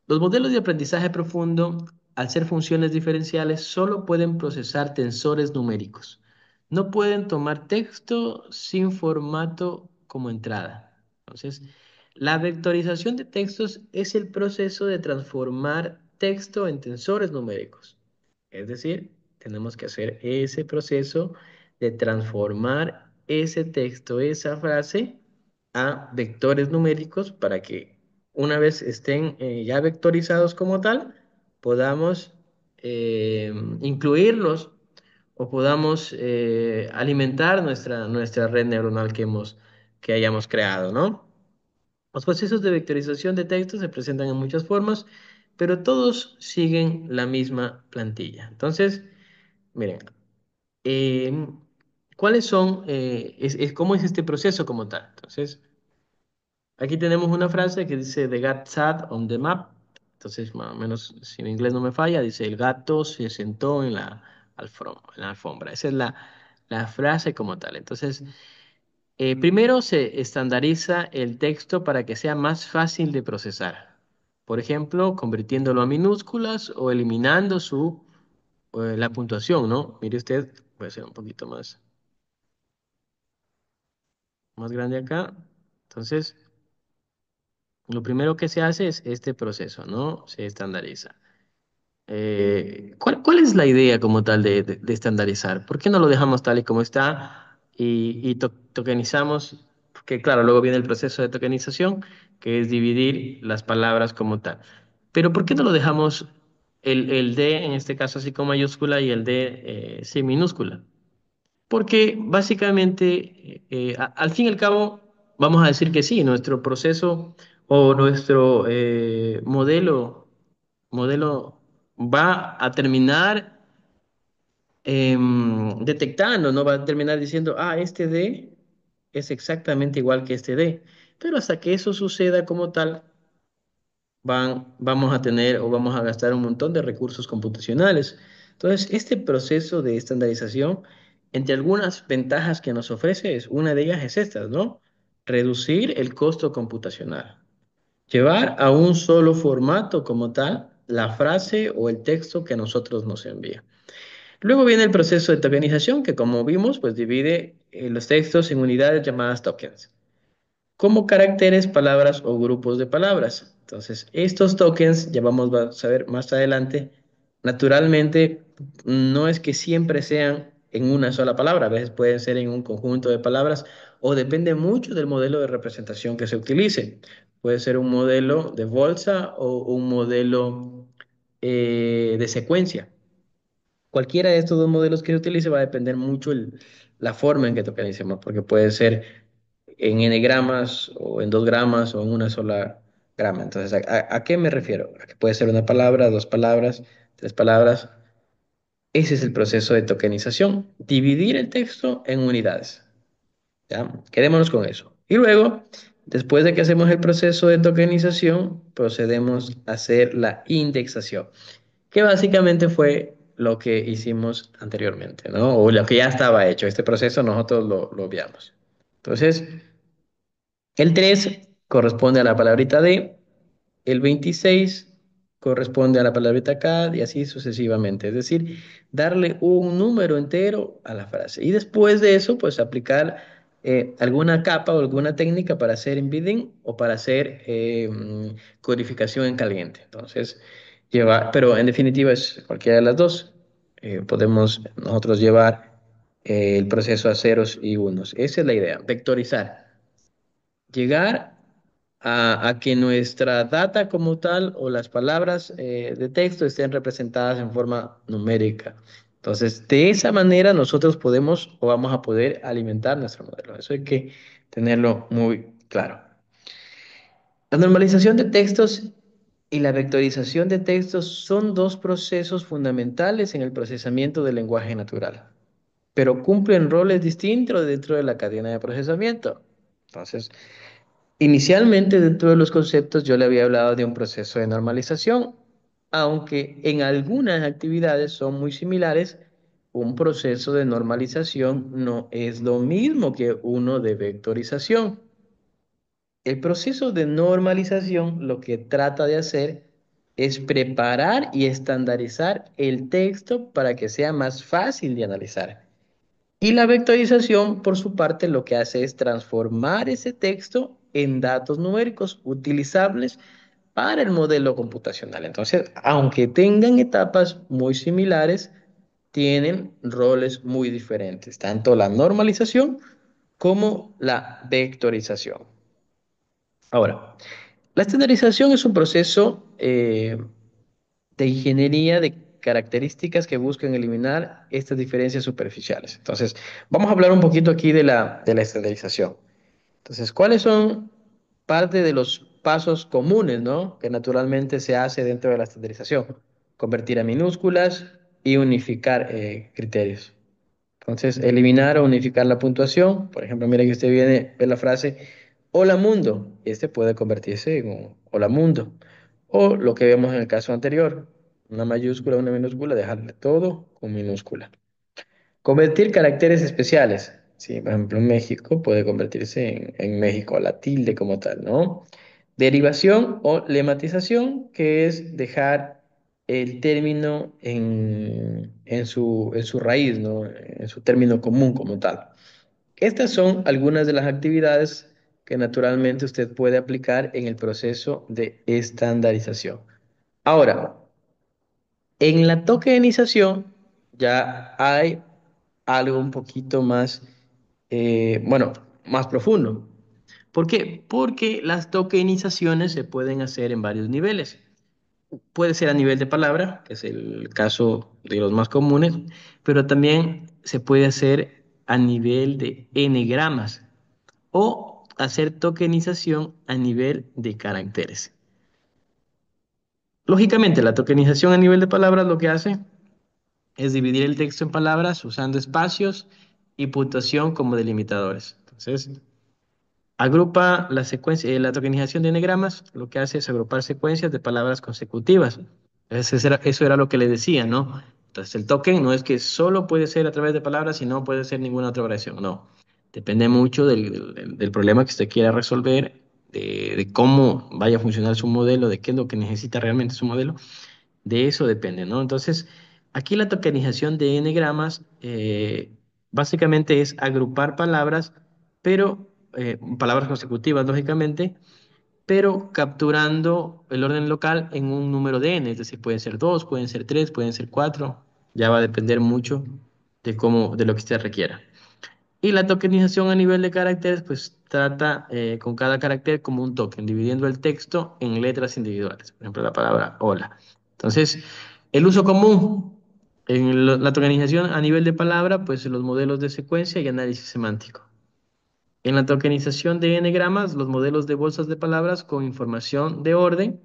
Los modelos de aprendizaje profundo, al ser funciones diferenciales, solo pueden procesar tensores numéricos. No pueden tomar texto sin formato como entrada. Entonces, la vectorización de textos es el proceso de transformar texto en tensores numéricos. Es decir, tenemos que hacer ese proceso de transformar ese texto, esa frase, a vectores numéricos para que una vez estén ya vectorizados como tal, podamos incluirlos o podamos alimentar nuestra red neuronal que hayamos creado, ¿no? Los procesos de vectorización de texto se presentan en muchas formas, pero todos siguen la misma plantilla. Entonces, miren, eh, ¿cuáles son, cómo es este proceso como tal? Entonces, aquí tenemos una frase que dice The cat sat on the map. Entonces, más o menos, si en inglés no me falla, dice el gato se sentó en la alfombra. Esa es la frase como tal. Entonces, primero se estandariza el texto para que sea más fácil de procesar. Por ejemplo, convirtiéndolo a minúsculas o eliminando la puntuación, ¿no? Mire usted, voy a hacer un poquito más grande acá. Entonces, lo primero que se hace es este proceso, ¿no? Se estandariza. ¿Cuál es la idea como tal de estandarizar? ¿Por qué no lo dejamos tal y como está y tokenizamos? Porque claro, luego viene el proceso de tokenización, que es dividir las palabras como tal. Pero ¿por qué no lo dejamos el D, en este caso así con mayúscula, y el D sin minúscula? Porque básicamente, al fin y al cabo, vamos a decir que sí, nuestro proceso o nuestro modelo va a terminar detectando, no va a terminar diciendo, este D es exactamente igual que este D. Pero hasta que eso suceda como tal, vamos a tener o vamos a gastar un montón de recursos computacionales. Entonces, este proceso de estandarización, entre algunas ventajas que nos ofrece, una de ellas es esta, ¿no? Reducir el costo computacional. Llevar a un solo formato como tal la frase o el texto que a nosotros nos envía. Luego viene el proceso de tokenización, que como vimos, pues divide los textos en unidades llamadas tokens como caracteres, palabras o grupos de palabras. Entonces, estos tokens, ya vamos a ver más adelante, naturalmente no es que siempre sean en una sola palabra, a veces pueden ser en un conjunto de palabras o depende mucho del modelo de representación que se utilice. Puede ser un modelo de bolsa o un modelo de secuencia. Cualquiera de estos dos modelos que se utilice va a depender mucho la forma en que tokenicemos, porque puede ser en n gramas o en 2 gramas o en una sola grama. Entonces, ¿a qué me refiero? A que puede ser una palabra, dos palabras, tres palabras. Ese es el proceso de tokenización, dividir el texto en unidades. ¿Ya? Quedémonos con eso. Y luego, después de que hacemos el proceso de tokenización, procedemos a hacer la indexación, que básicamente fue lo que hicimos anteriormente, ¿no? O lo que ya estaba hecho. Este proceso nosotros lo obviamos. Entonces, el 3 corresponde a la palabrita de, el 26 corresponde a la palabrita CAD y así sucesivamente. Es decir, darle un número entero a la frase. Y después de eso, pues aplicar alguna capa o alguna técnica para hacer embedding o para hacer codificación en caliente. Entonces, pero en definitiva es cualquiera de las dos. Podemos nosotros llevar el proceso a ceros y unos. Esa es la idea, vectorizar, llegar a que nuestra data como tal o las palabras de texto estén representadas en forma numérica. Entonces, de esa manera nosotros podemos o vamos a poder alimentar nuestro modelo. Eso hay que tenerlo muy claro. La normalización de textos y la vectorización de textos son dos procesos fundamentales en el procesamiento del lenguaje natural, pero cumplen roles distintos dentro de la cadena de procesamiento. Entonces, inicialmente, dentro de los conceptos, yo le había hablado de un proceso de normalización, aunque en algunas actividades son muy similares, un proceso de normalización no es lo mismo que uno de vectorización. El proceso de normalización lo que trata de hacer es preparar y estandarizar el texto para que sea más fácil de analizar. Y la vectorización, por su parte, lo que hace es transformar ese texto en datos numéricos utilizables para el modelo computacional. Entonces, aunque tengan etapas muy similares, tienen roles muy diferentes, tanto la normalización como la vectorización. Ahora, la estandarización es un proceso de ingeniería de características que buscan eliminar estas diferencias superficiales. Entonces, vamos a hablar un poquito aquí de la estandarización. Entonces, ¿cuáles son parte de los pasos comunes, ¿no? Que naturalmente se hace dentro de la estandarización? Convertir a minúsculas y unificar criterios. Entonces, eliminar o unificar la puntuación. Por ejemplo, mira que usted viene, ve la frase Hola mundo. Este puede convertirse en un Hola mundo. O lo que vemos en el caso anterior, una mayúscula, una minúscula, dejarle todo con minúscula. Convertir caracteres especiales. Sí, por ejemplo, en México puede convertirse en México, la tilde como tal, ¿no? Derivación o lematización, que es dejar el término en su raíz, ¿no? En su término común como tal. Estas son algunas de las actividades que naturalmente usted puede aplicar en el proceso de estandarización. Ahora, en la tokenización ya hay algo un poquito más, bueno, más profundo. ¿Por qué? Porque las tokenizaciones se pueden hacer en varios niveles. Puede ser a nivel de palabra, que es el caso de los más comunes, pero también se puede hacer a nivel de n-gramas o hacer tokenización a nivel de caracteres. Lógicamente, la tokenización a nivel de palabras lo que hace es dividir el texto en palabras usando espacios y puntuación como delimitadores. Entonces, agrupa la secuencia, la tokenización de enegramas, lo que hace es agrupar secuencias de palabras consecutivas. Eso era lo que le decía, ¿no? Entonces, el token no es que solo puede ser a través de palabras y no puede ser ninguna otra operación, no. Depende mucho del problema que usted quiera resolver, de cómo vaya a funcionar su modelo, de qué es lo que necesita realmente su modelo. De eso depende, ¿no? Entonces, aquí la tokenización de n-gramas básicamente es agrupar palabras, pero palabras consecutivas, lógicamente, pero capturando el orden local en un número de n, es decir, pueden ser dos, pueden ser tres, pueden ser cuatro, ya va a depender mucho de cómo, de lo que usted requiera. Y la tokenización a nivel de caracteres, pues trata con cada carácter como un token, dividiendo el texto en letras individuales. Por ejemplo, la palabra hola. Entonces, el uso común en la tokenización a nivel de palabra, pues los modelos de secuencia y análisis semántico. En la tokenización de n-gramas, los modelos de bolsas de palabras con información de orden.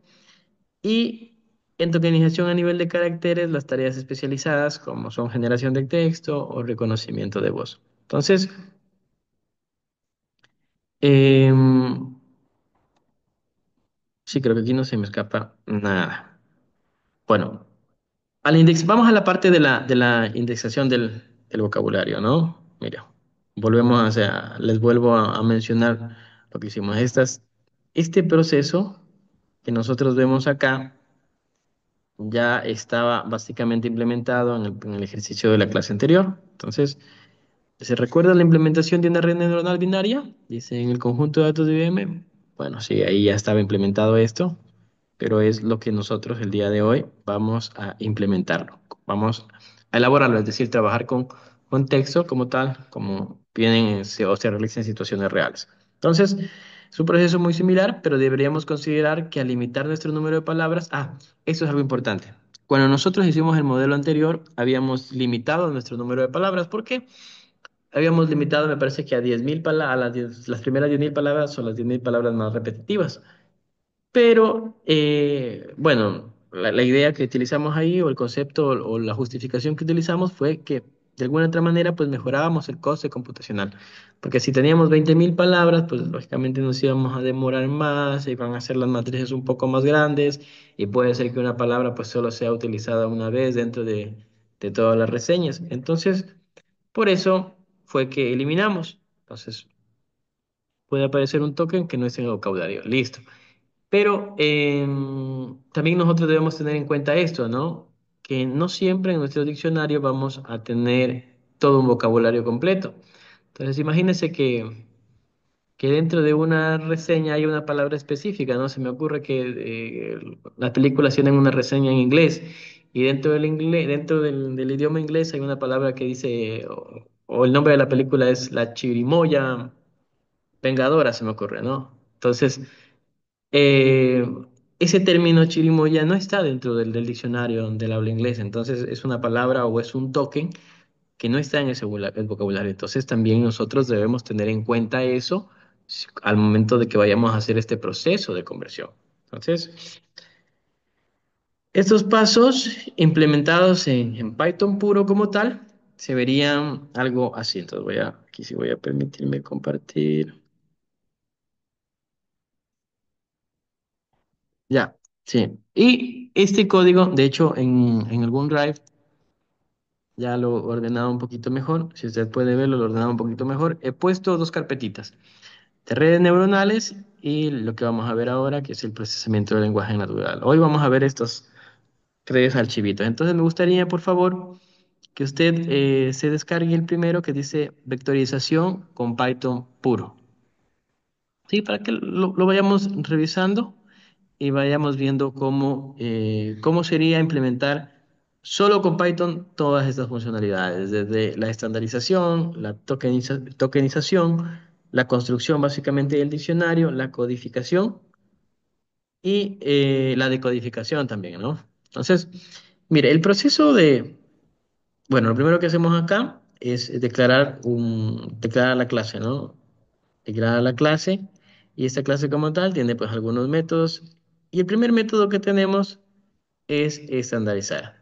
Y en tokenización a nivel de caracteres, las tareas especializadas como son generación de texto o reconocimiento de voz. Entonces, Em, sí, creo que aquí no se me escapa nada. Bueno, vamos a la parte de la indexación del vocabulario, ¿no? Mira, volvemos a, o sea, les vuelvo a mencionar lo que hicimos. Este proceso que nosotros vemos acá ya estaba básicamente implementado en el ejercicio de la clase anterior. Entonces, ¿se recuerda la implementación de una red neuronal binaria? Dice en el conjunto de datos de IBM. Bueno, sí, ahí ya estaba implementado esto, pero es lo que nosotros el día de hoy vamos a implementarlo. Vamos a elaborarlo, es decir, trabajar con texto como tal, como vienen o se realiza en situaciones reales. Entonces, es un proceso muy similar, pero deberíamos considerar que al limitar nuestro número de palabras, eso es algo importante. Cuando nosotros hicimos el modelo anterior, habíamos limitado nuestro número de palabras. ¿Por qué? Habíamos limitado, me parece que a 10.000 palabras, las primeras 10.000 palabras son las 10.000 palabras más repetitivas. Pero, bueno, la idea que utilizamos ahí, o el concepto, o la justificación que utilizamos fue que de alguna otra manera, pues mejorábamos el coste computacional. Porque si teníamos 20.000 palabras, pues lógicamente nos íbamos a demorar más, se iban a hacer las matrices un poco más grandes, y puede ser que una palabra pues solo sea utilizada una vez dentro de todas las reseñas. Entonces, por eso fue que eliminamos. Entonces, puede aparecer un token que no es en el vocabulario. Listo. Pero también nosotros debemos tener en cuenta esto, ¿no? Que no siempre en nuestro diccionario vamos a tener todo un vocabulario completo. Entonces, imagínense que dentro de una reseña hay una palabra específica, ¿no? Se me ocurre que las películas tienen una reseña en inglés y dentro del inglés, del idioma inglés hay una palabra que dice, o el nombre de la película es La Chirimoya Vengadora, se me ocurre, ¿no? Entonces, eh, ese término chirimoya no está dentro del diccionario del habla inglés, entonces es una palabra o es un token que no está en ese el vocabulario. Entonces también nosotros debemos tener en cuenta eso al momento de que vayamos a hacer este proceso de conversión. Entonces, estos pasos implementados en Python puro como tal, se verían algo así. Entonces aquí sí voy a permitirme compartir. Ya, sí. Y este código, de hecho, en algún drive ya lo he ordenado un poquito mejor. Si usted puede verlo, lo he ordenado un poquito mejor. He puesto dos carpetitas de redes neuronales y lo que vamos a ver ahora, que es el procesamiento del lenguaje natural. Hoy vamos a ver estos tres archivitos. Entonces me gustaría, por favor, que usted se descargue el primero que dice vectorización con Python puro. Sí, para que lo vayamos revisando y vayamos viendo cómo sería implementar solo con Python todas estas funcionalidades, desde la estandarización, la tokenización, la construcción básicamente del diccionario, la codificación y la decodificación también, ¿no? Entonces, mire, bueno, lo primero que hacemos acá es declarar la clase, ¿no? Declarar la clase y esta clase como tal tiene pues algunos métodos y el primer método que tenemos es estandarizar.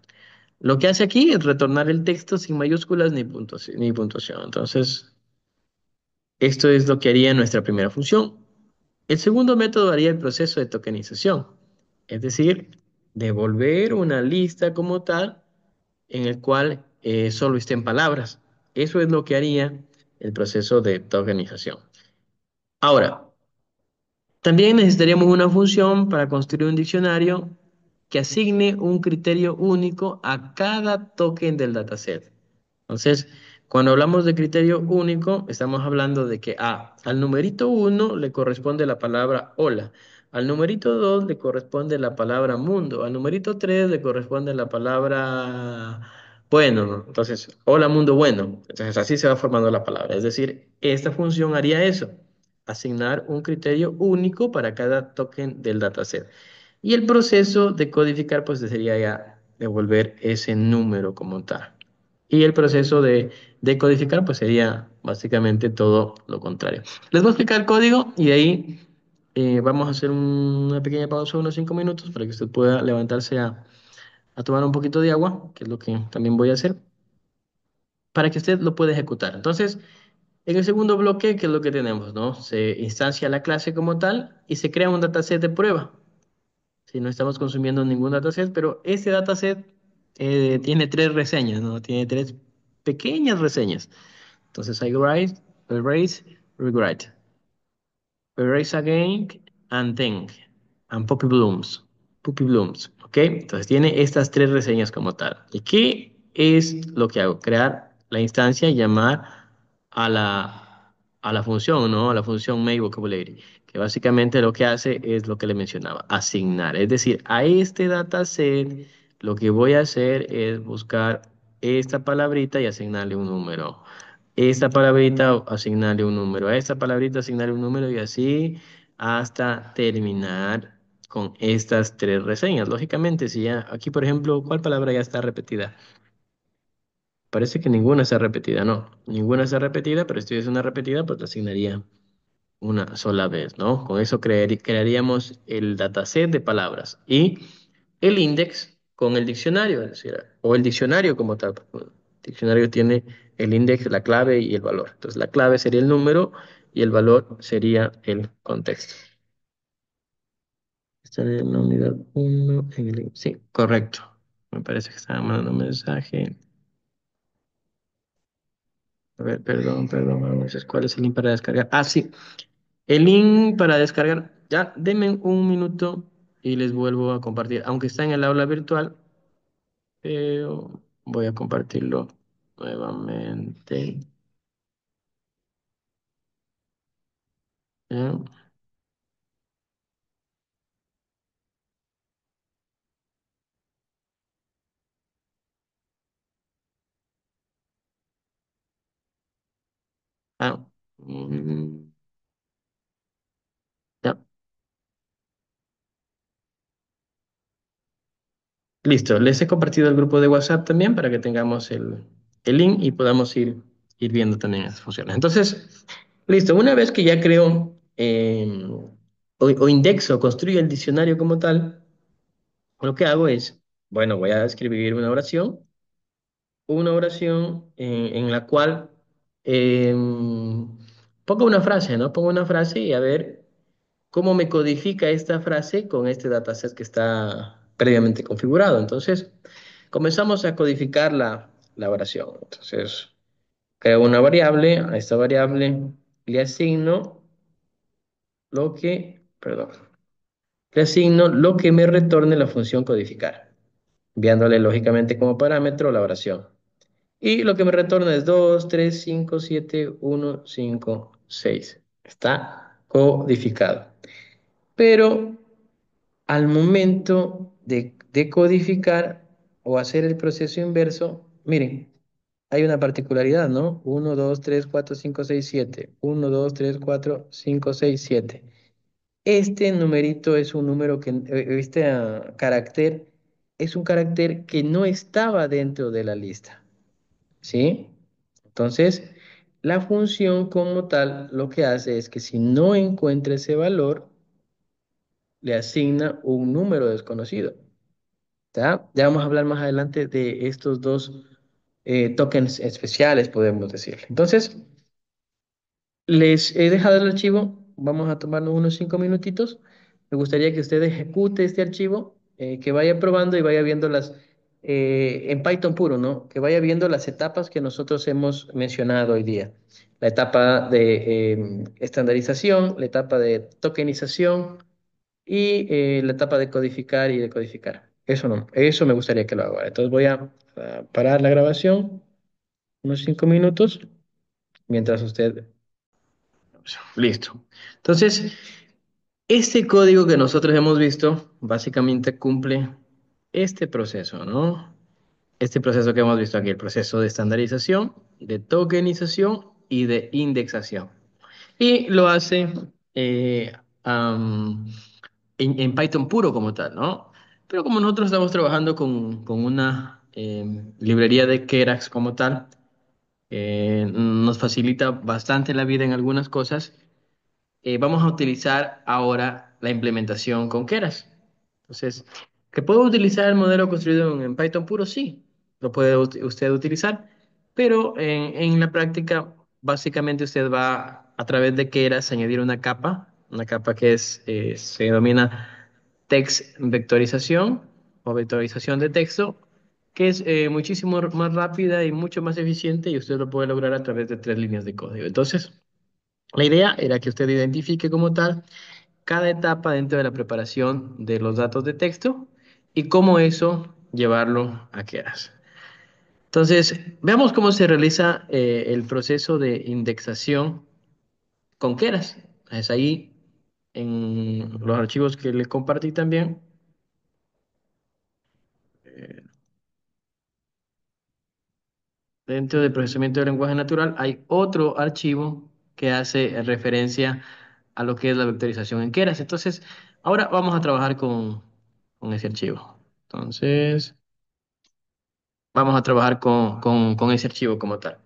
Lo que hace aquí es retornar el texto sin mayúsculas ni puntos, ni puntuación. Entonces, esto es lo que haría nuestra primera función. El segundo método haría el proceso de tokenización, es decir, devolver una lista como tal en el cual solo estén palabras. Eso es lo que haría el proceso de tokenización. Ahora, también necesitaríamos una función para construir un diccionario que asigne un criterio único a cada token del dataset. Entonces, cuando hablamos de criterio único, estamos hablando de que al numerito uno le corresponde la palabra hola, al numerito 2 le corresponde la palabra mundo, al numerito 3 le corresponde la palabra bueno, ¿no? Entonces, hola mundo bueno. Entonces, así se va formando la palabra. Es decir, esta función haría eso, asignar un criterio único para cada token del dataset. Y el proceso de codificar, pues sería ya devolver ese número como tal. Y el proceso de codificar, pues sería básicamente todo lo contrario. Les voy a explicar el código y de ahí vamos a hacer una pequeña pausa, unos 5 minutos, para que usted pueda levantarse a tomar un poquito de agua, que es lo que también voy a hacer, para que usted lo pueda ejecutar. Entonces, en el segundo bloque, ¿qué es lo que tenemos, no? Se instancia la clase como tal y se crea un dataset de prueba. Si no estamos consumiendo ningún dataset, pero este dataset tiene tres reseñas, ¿no? Tiene tres pequeñas reseñas. Entonces hay erase, rewrite, erase again, and then. and Puppy Blooms. Puppy Blooms, ¿ok? Entonces tiene estas tres reseñas como tal. ¿Y qué es lo que hago? Crear la instancia y llamar a la función, ¿no? A la función makeVocabulary, que básicamente lo que hace es lo que le mencionaba, asignar. Es decir, a este dataset lo que voy a hacer es buscar esta palabrita y asignarle un número. Esta palabrita, asignarle un número. A esta palabrita, asignarle un número y así hasta terminar con estas tres reseñas. Lógicamente, si ya aquí, por ejemplo, ¿cuál palabra ya está repetida? Parece que ninguna está repetida, no. Ninguna está repetida, pero si es una repetida, pues la asignaría una sola vez, ¿no? Con eso crearíamos el dataset de palabras y el index con el diccionario, es decir, o el diccionario como tal. El diccionario tiene el index, la clave y el valor. Entonces, la clave sería el número y el valor sería el contexto. Está en la unidad uno sí, correcto. Me parece que estaba mandando un mensaje. A ver, perdón, vamos a ver cuál es el link para descargar. Ah, sí, el link para descargar. Ya, denme un minuto y les vuelvo a compartir. Aunque está en el aula virtual, pero voy a compartirlo nuevamente. ¿Ya? Ah, mm, ya. Listo, les he compartido el grupo de WhatsApp también para que tengamos el link y podamos ir viendo también las funciones. Entonces, listo, una vez que ya creo o indexo, construyo el diccionario como tal, lo que hago es, bueno, voy a escribir una oración en la cual pongo una frase, ¿no? Pongo una frase y a ver cómo me codifica esta frase con este dataset que está previamente configurado. Entonces, comenzamos a codificar la oración. Entonces, creo una variable, a esta variable le asigno perdón, le asigno lo que me retorne la función codificar, enviándole lógicamente como parámetro la oración. Y lo que me retorna es 2 3 5 7 1 5 6. Está codificado. Pero al momento de codificar o hacer el proceso inverso, miren, hay una particularidad, ¿no? 1 2 3 4 5 6 7. 1 2 3 4 5 6 7. Este numerito es un número este carácter es un carácter que no estaba dentro de la lista. ¿Sí? Entonces, la función como tal lo que hace es que si no encuentra ese valor, le asigna un número desconocido. ¿Ya? Ya vamos a hablar más adelante de estos dos tokens especiales, podemos decir. Entonces, les he dejado el archivo, vamos a tomarnos unos 5 minutitos. Me gustaría que usted ejecute este archivo, que vaya probando y vaya viendo en Python puro, ¿no? Que vaya viendo las etapas que nosotros hemos mencionado hoy día. La etapa de estandarización, la etapa de tokenización y la etapa de codificar y decodificar. Eso no, eso me gustaría que lo haga. Entonces voy a parar la grabación unos 5 minutos mientras usted. Listo. Entonces, este código que nosotros hemos visto básicamente cumple este proceso, ¿no? Este proceso que hemos visto aquí, el proceso de estandarización, de tokenización y de indexación. Y lo hace am, en Python puro como tal, ¿no? Pero como nosotros estamos trabajando con una librería de Keras como tal, nos facilita bastante la vida en algunas cosas. Vamos a utilizar ahora la implementación con Keras. Entonces, ¿que puedo utilizar el modelo construido en Python puro? Sí, lo puede usted utilizar, pero en la práctica, básicamente usted va a través de Keras añadir una capa que se denomina text vectorización o vectorización de texto, que es muchísimo más rápida y mucho más eficiente y usted lo puede lograr a través de tres líneas de código. Entonces, la idea era que usted identifique como tal cada etapa dentro de la preparación de los datos de texto y cómo eso llevarlo a Keras. Entonces, veamos cómo se realiza el proceso de indexación con Keras. Es ahí en los archivos que le compartí también. eh, Dentro del procesamiento del lenguaje natural hay otro archivo que hace referencia a lo que es la vectorización en Keras. Entonces, ahora vamos a trabajar con ese archivo. Entonces, vamos a trabajar con ese archivo como tal.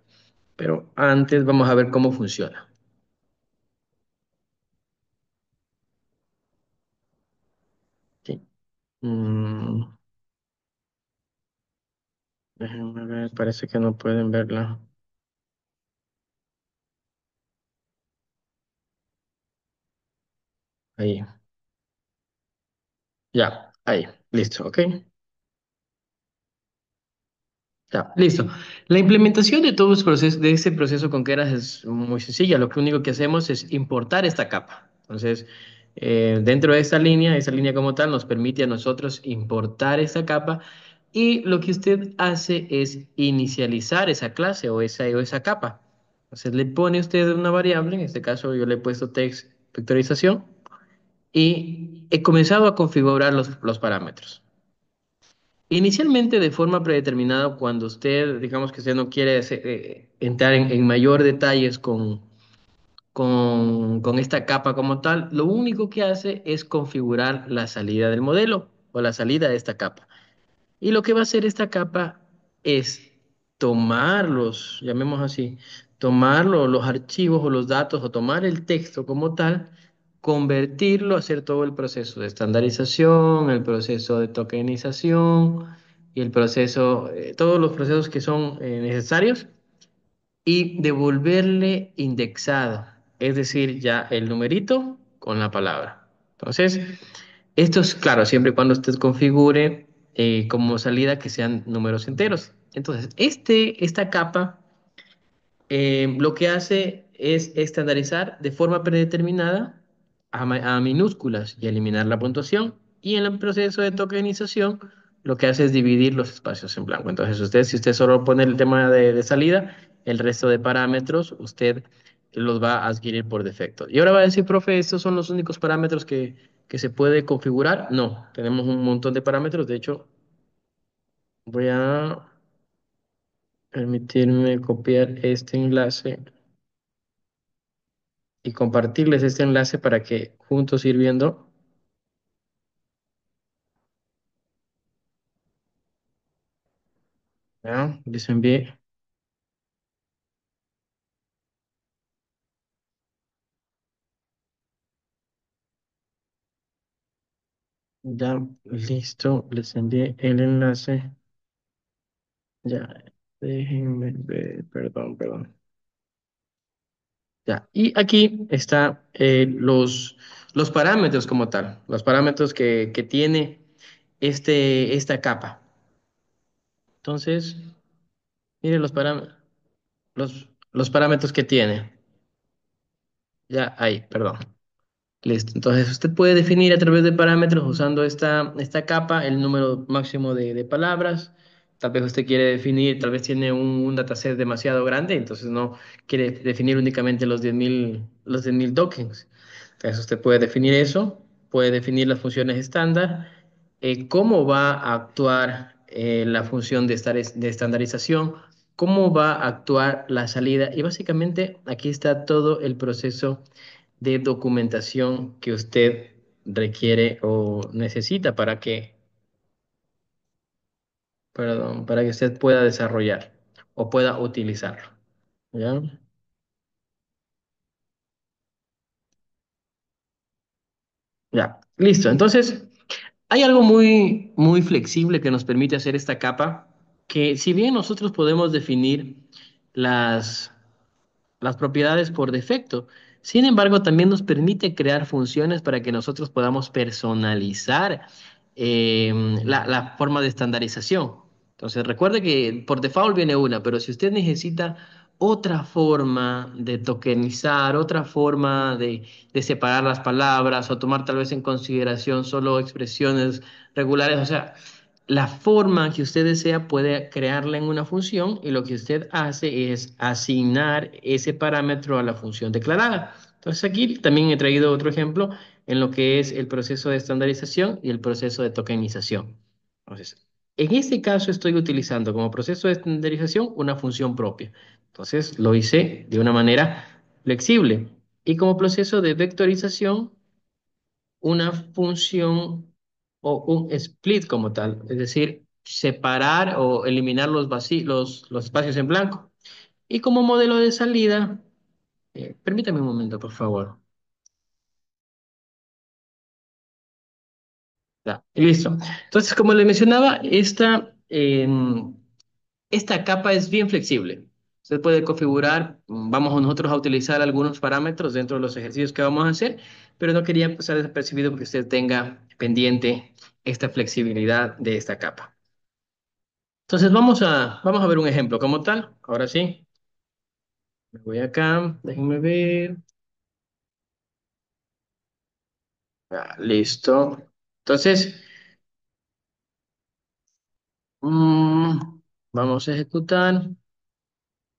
Pero antes vamos a ver cómo funciona. Sí. Mm, Déjenme ver, parece que no pueden verla. Ahí. Ya, ahí. Listo, ¿ok? Ya, listo. La implementación de todo de ese proceso con Keras es muy sencilla. Lo que único que hacemos es importar esta capa. Entonces, dentro de esta línea como tal, nos permite a nosotros importar esta capa y lo que usted hace es inicializar esa clase o esa capa. Entonces, le pone usted una variable, en este caso yo le he puesto text vectorización y he comenzado a configurar los parámetros. Inicialmente de forma predeterminada, cuando usted, digamos que usted no quiere entrar en mayor detalles con esta capa como tal, lo único que hace es configurar la salida del modelo o la salida de esta capa. Y lo que va a hacer esta capa es tomar los, llamemos así, tomar los archivos o los datos o tomar el texto como tal, convertirlo, hacer todo el proceso de estandarización, el proceso de tokenización y el proceso, todos los procesos que son necesarios y devolverle indexado, es decir, ya el numerito con la palabra. Entonces, esto es claro, siempre y cuando usted configure como salida que sean números enteros. Entonces, esta capa lo que hace es estandarizar de forma predeterminada a minúsculas y eliminar la puntuación. Y en el proceso de tokenización, lo que hace es dividir los espacios en blanco. Entonces, si usted solo pone el tema de salida, el resto de parámetros usted los va a adquirir por defecto. Y ahora va a decir, profe, ¿estos son los únicos parámetros que se puede configurar? No, tenemos un montón de parámetros. De hecho, voy a permitirme copiar este enlace y compartirles este enlace para que juntos ir viendo. ¿Ya? Les envié. Ya, listo. Les envié el enlace. Ya, déjenme ver. Perdón, perdón. Ya, y aquí está los parámetros como tal. Los parámetros que tiene esta capa. Entonces, miren los parámetros que tiene. Ya, ahí, perdón. Listo. Entonces, usted puede definir a través de parámetros usando esta capa el número máximo de palabras. Tal vez usted quiere definir, tal vez tiene un dataset demasiado grande, entonces no quiere definir únicamente los 10.000 tokens. Entonces, usted puede definir eso, puede definir las funciones estándar, cómo va a actuar la función de estandarización, cómo va a actuar la salida. Y básicamente aquí está todo el proceso de documentación que usted requiere o necesita para que usted pueda desarrollar o pueda utilizarlo. ¿Ya? Ya, listo. Entonces, hay algo muy flexible que nos permite hacer esta capa, que si bien nosotros podemos definir las, las propiedades por defecto. Sin embargo, también nos permite crear funciones para que nosotros podamos personalizar la forma de estandarización. Entonces, recuerde que por default viene una, pero si usted necesita otra forma de tokenizar, otra forma de separar las palabras o tomar tal vez en consideración solo expresiones regulares. O sea, la forma que usted desea puede crearla en una función y lo que usted hace es asignar ese parámetro a la función declarada. Entonces aquí también he traído otro ejemplo en lo que es el proceso de estandarización y el proceso de tokenización. Entonces, en este caso estoy utilizando como proceso de estandarización una función propia. Entonces lo hice de una manera flexible. Y como proceso de vectorización, una función o un split como tal, es decir, separar o eliminar los espacios en blanco. Y como modelo de salida, permítame un momento, por favor. Ya, y listo. Entonces, como les mencionaba, esta capa es bien flexible. Usted puede configurar, vamos nosotros a utilizar algunos parámetros dentro de los ejercicios que vamos a hacer, pero no quería pasar desapercibido porque usted tenga pendiente esta flexibilidad de esta capa. Entonces vamos a ver un ejemplo como tal. Ahora sí, me voy acá, déjenme ver. Ah, listo. Entonces, mm, vamos a ejecutar.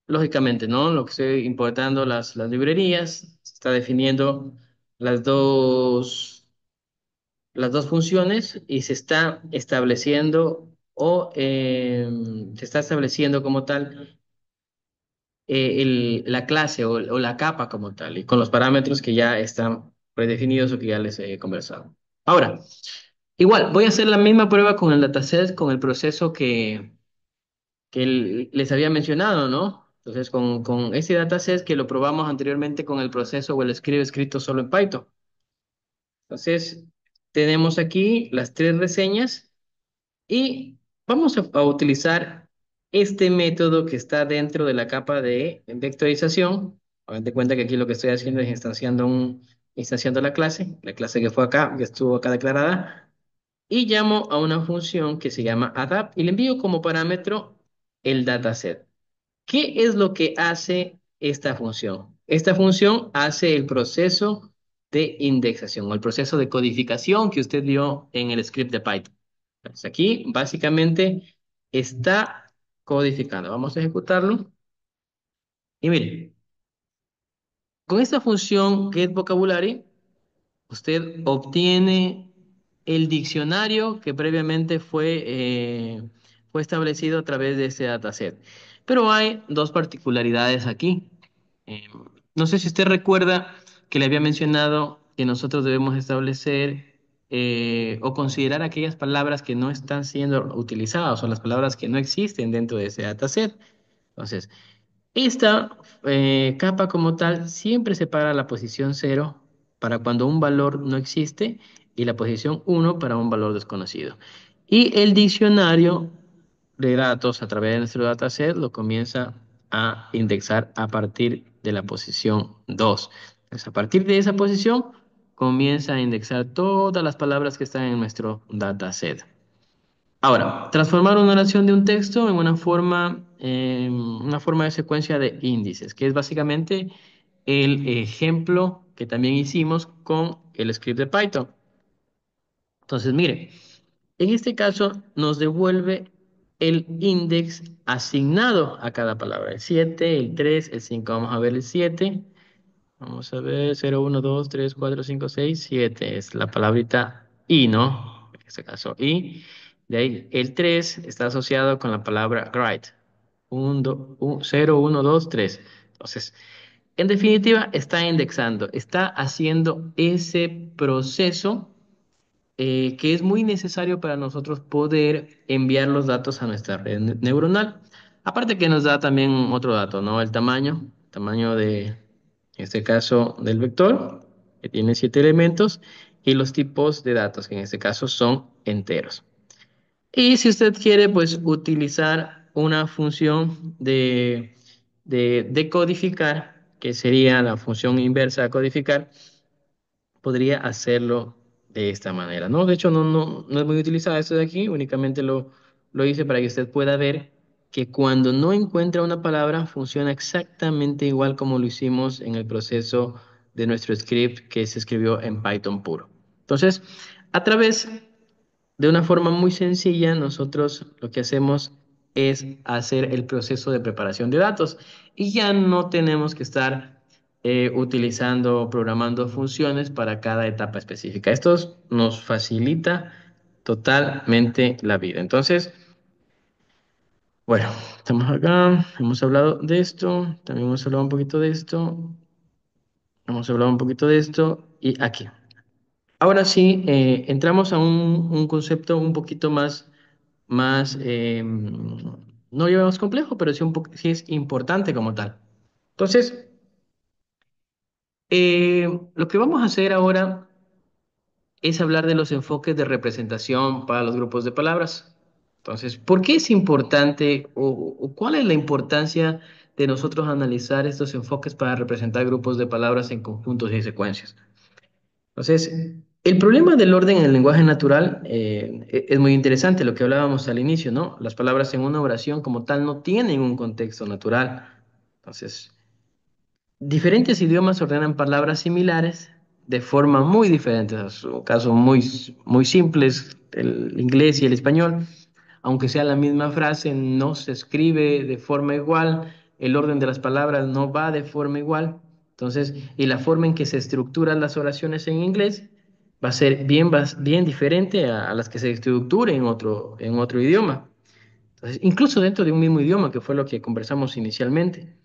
Lógicamente, ¿no? Lo que estoy importando las librerías, se está definiendo las las dos funciones y se está estableciendo se está estableciendo como tal la clase o la capa como tal y con los parámetros que ya están predefinidos o que ya les he conversado. Ahora, igual, voy a hacer la misma prueba con el dataset, con el proceso que les había mencionado, ¿no? Entonces, con ese dataset que lo probamos anteriormente con el proceso o el script escrito solo en Python. Entonces, tenemos aquí las tres reseñas y vamos a utilizar este método que está dentro de la capa de vectorización. Hagan de cuenta que aquí lo que estoy haciendo es instanciando la clase que fue acá, que estuvo acá declarada, y llamo a una función que se llama adapt y le envío como parámetro el dataset. ¿Qué es lo que hace esta función? Esta función hace el proceso de indexación o el proceso de codificación que usted vio en el script de Python. Entonces, aquí básicamente está codificando. Vamos a ejecutarlo. Y mire, con esta función getVocabulary, usted obtiene el diccionario que previamente fue establecido a través de este dataset. Pero hay dos particularidades aquí. Eh, no sé si usted recuerda que le había mencionado que nosotros debemos establecer o considerar aquellas palabras que no están siendo utilizadas o las palabras que no existen dentro de ese dataset. Entonces, esta capa como tal siempre separa la posición cero para cuando un valor no existe y la posición uno para un valor desconocido. Y el diccionario de datos a través de nuestro dataset lo comienza a indexar a partir de la posición 2. Entonces, a partir de esa posición comienza a indexar todas las palabras que están en nuestro dataset. Ahora, transformar una oración de un texto en una forma de secuencia de índices, que es básicamente el ejemplo que también hicimos con el script de Python. Entonces, mire, en este caso nos devuelve el index asignado a cada palabra, el 7, el 3, el 5. Vamos a ver el 7. Vamos a ver, 0, 1, 2, 3, 4, 5, 6, 7. Es la palabrita y, ¿no? En este caso, y. De ahí, el 3 está asociado con la palabra write. 0, 1, 2, 3. Entonces, en definitiva, está indexando, está haciendo ese proceso que es muy necesario para nosotros poder enviar los datos a nuestra red neuronal. Aparte que nos da también otro dato, ¿no? El tamaño en este caso, del vector, que tiene 7 elementos, y los tipos de datos, que en este caso son enteros. Y si usted quiere, pues, utilizar una función de decodificar, que sería la función inversa a codificar, podría hacerlo de esta manera, ¿no? De hecho, no es muy utilizada esto de aquí, únicamente lo hice para que usted pueda ver que cuando no encuentra una palabra funciona exactamente igual como lo hicimos en el proceso de nuestro script que se escribió en Python puro. Entonces, a través de una forma muy sencilla, nosotros lo que hacemos es hacer el proceso de preparación de datos y ya no tenemos que estar utilizando o programando funciones para cada etapa específica. Esto nos facilita totalmente la vida. Entonces, bueno, estamos acá, hemos hablado de esto, también hemos hablado un poquito de esto, hemos hablado un poquito de esto y aquí. Ahora sí, entramos a un concepto un poquito más, no digamos complejo, pero sí, sí es importante como tal. Entonces, lo que vamos a hacer ahora es hablar de los enfoques de representación para los grupos de palabras. Entonces, ¿por qué es importante o cuál es la importancia de nosotros analizar estos enfoques para representar grupos de palabras en conjuntos y secuencias? Entonces, el problema del orden en el lenguaje natural es muy interesante, lo que hablábamos al inicio, ¿no? Las palabras en una oración como tal no tienen un contexto natural. Entonces, diferentes idiomas ordenan palabras similares de forma muy diferente. Son casos muy simples, el inglés y el español. Aunque sea la misma frase, no se escribe de forma igual, el orden de las palabras no va de forma igual. Entonces, y la forma en que se estructuran las oraciones en inglés va a ser bien diferente a las que se estructuren en otro idioma. Entonces, incluso dentro de un mismo idioma, que fue lo que conversamos inicialmente.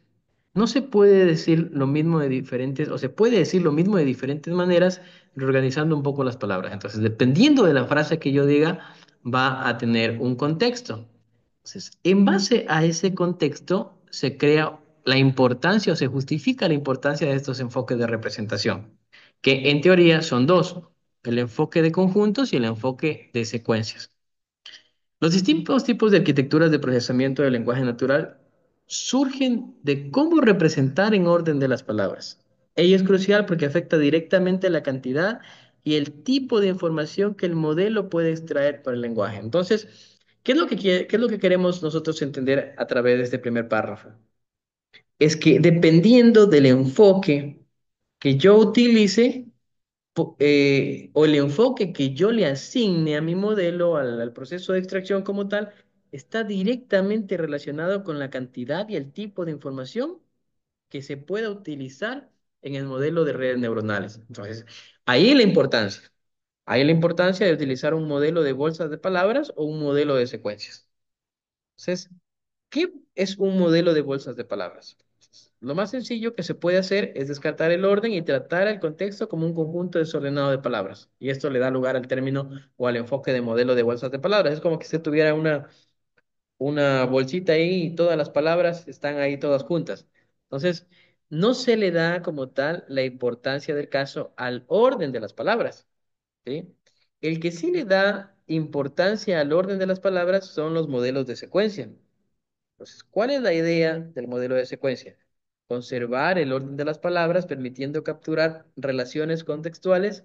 No se puede decir lo mismo de diferentes, o se puede decir lo mismo de diferentes maneras, reorganizando un poco las palabras. Entonces, dependiendo de la frase que yo diga, va a tener un contexto. Entonces, en base a ese contexto, se crea la importancia o se justifica la importancia de estos enfoques de representación, que en teoría son dos, el enfoque de conjuntos y el enfoque de secuencias. Los distintos tipos de arquitecturas de procesamiento del lenguaje natural surgen de cómo representar en orden de las palabras. Ello es crucial porque afecta directamente la cantidad y el tipo de información que el modelo puede extraer para el lenguaje. Entonces, ¿qué es lo que queremos nosotros entender a través de este primer párrafo? Es que dependiendo del enfoque que yo utilice, o el enfoque que yo le asigne a mi modelo, al proceso de extracción como tal, está directamente relacionado con la cantidad y el tipo de información que se pueda utilizar en el modelo de redes neuronales. Entonces, ahí la importancia. Ahí la importancia de utilizar un modelo de bolsas de palabras o un modelo de secuencias. Entonces, ¿qué es un modelo de bolsas de palabras? Lo más sencillo que se puede hacer es descartar el orden y tratar el contexto como un conjunto desordenado de palabras. Y esto le da lugar al término o al enfoque de modelo de bolsas de palabras. Es como que usted tuviera una bolsita ahí y todas las palabras están ahí todas juntas. Entonces, no se le da como tal la importancia del caso al orden de las palabras, ¿sí? El que sí le da importancia al orden de las palabras son los modelos de secuencia. Entonces, ¿cuál es la idea del modelo de secuencia? Conservar el orden de las palabras, permitiendo capturar relaciones contextuales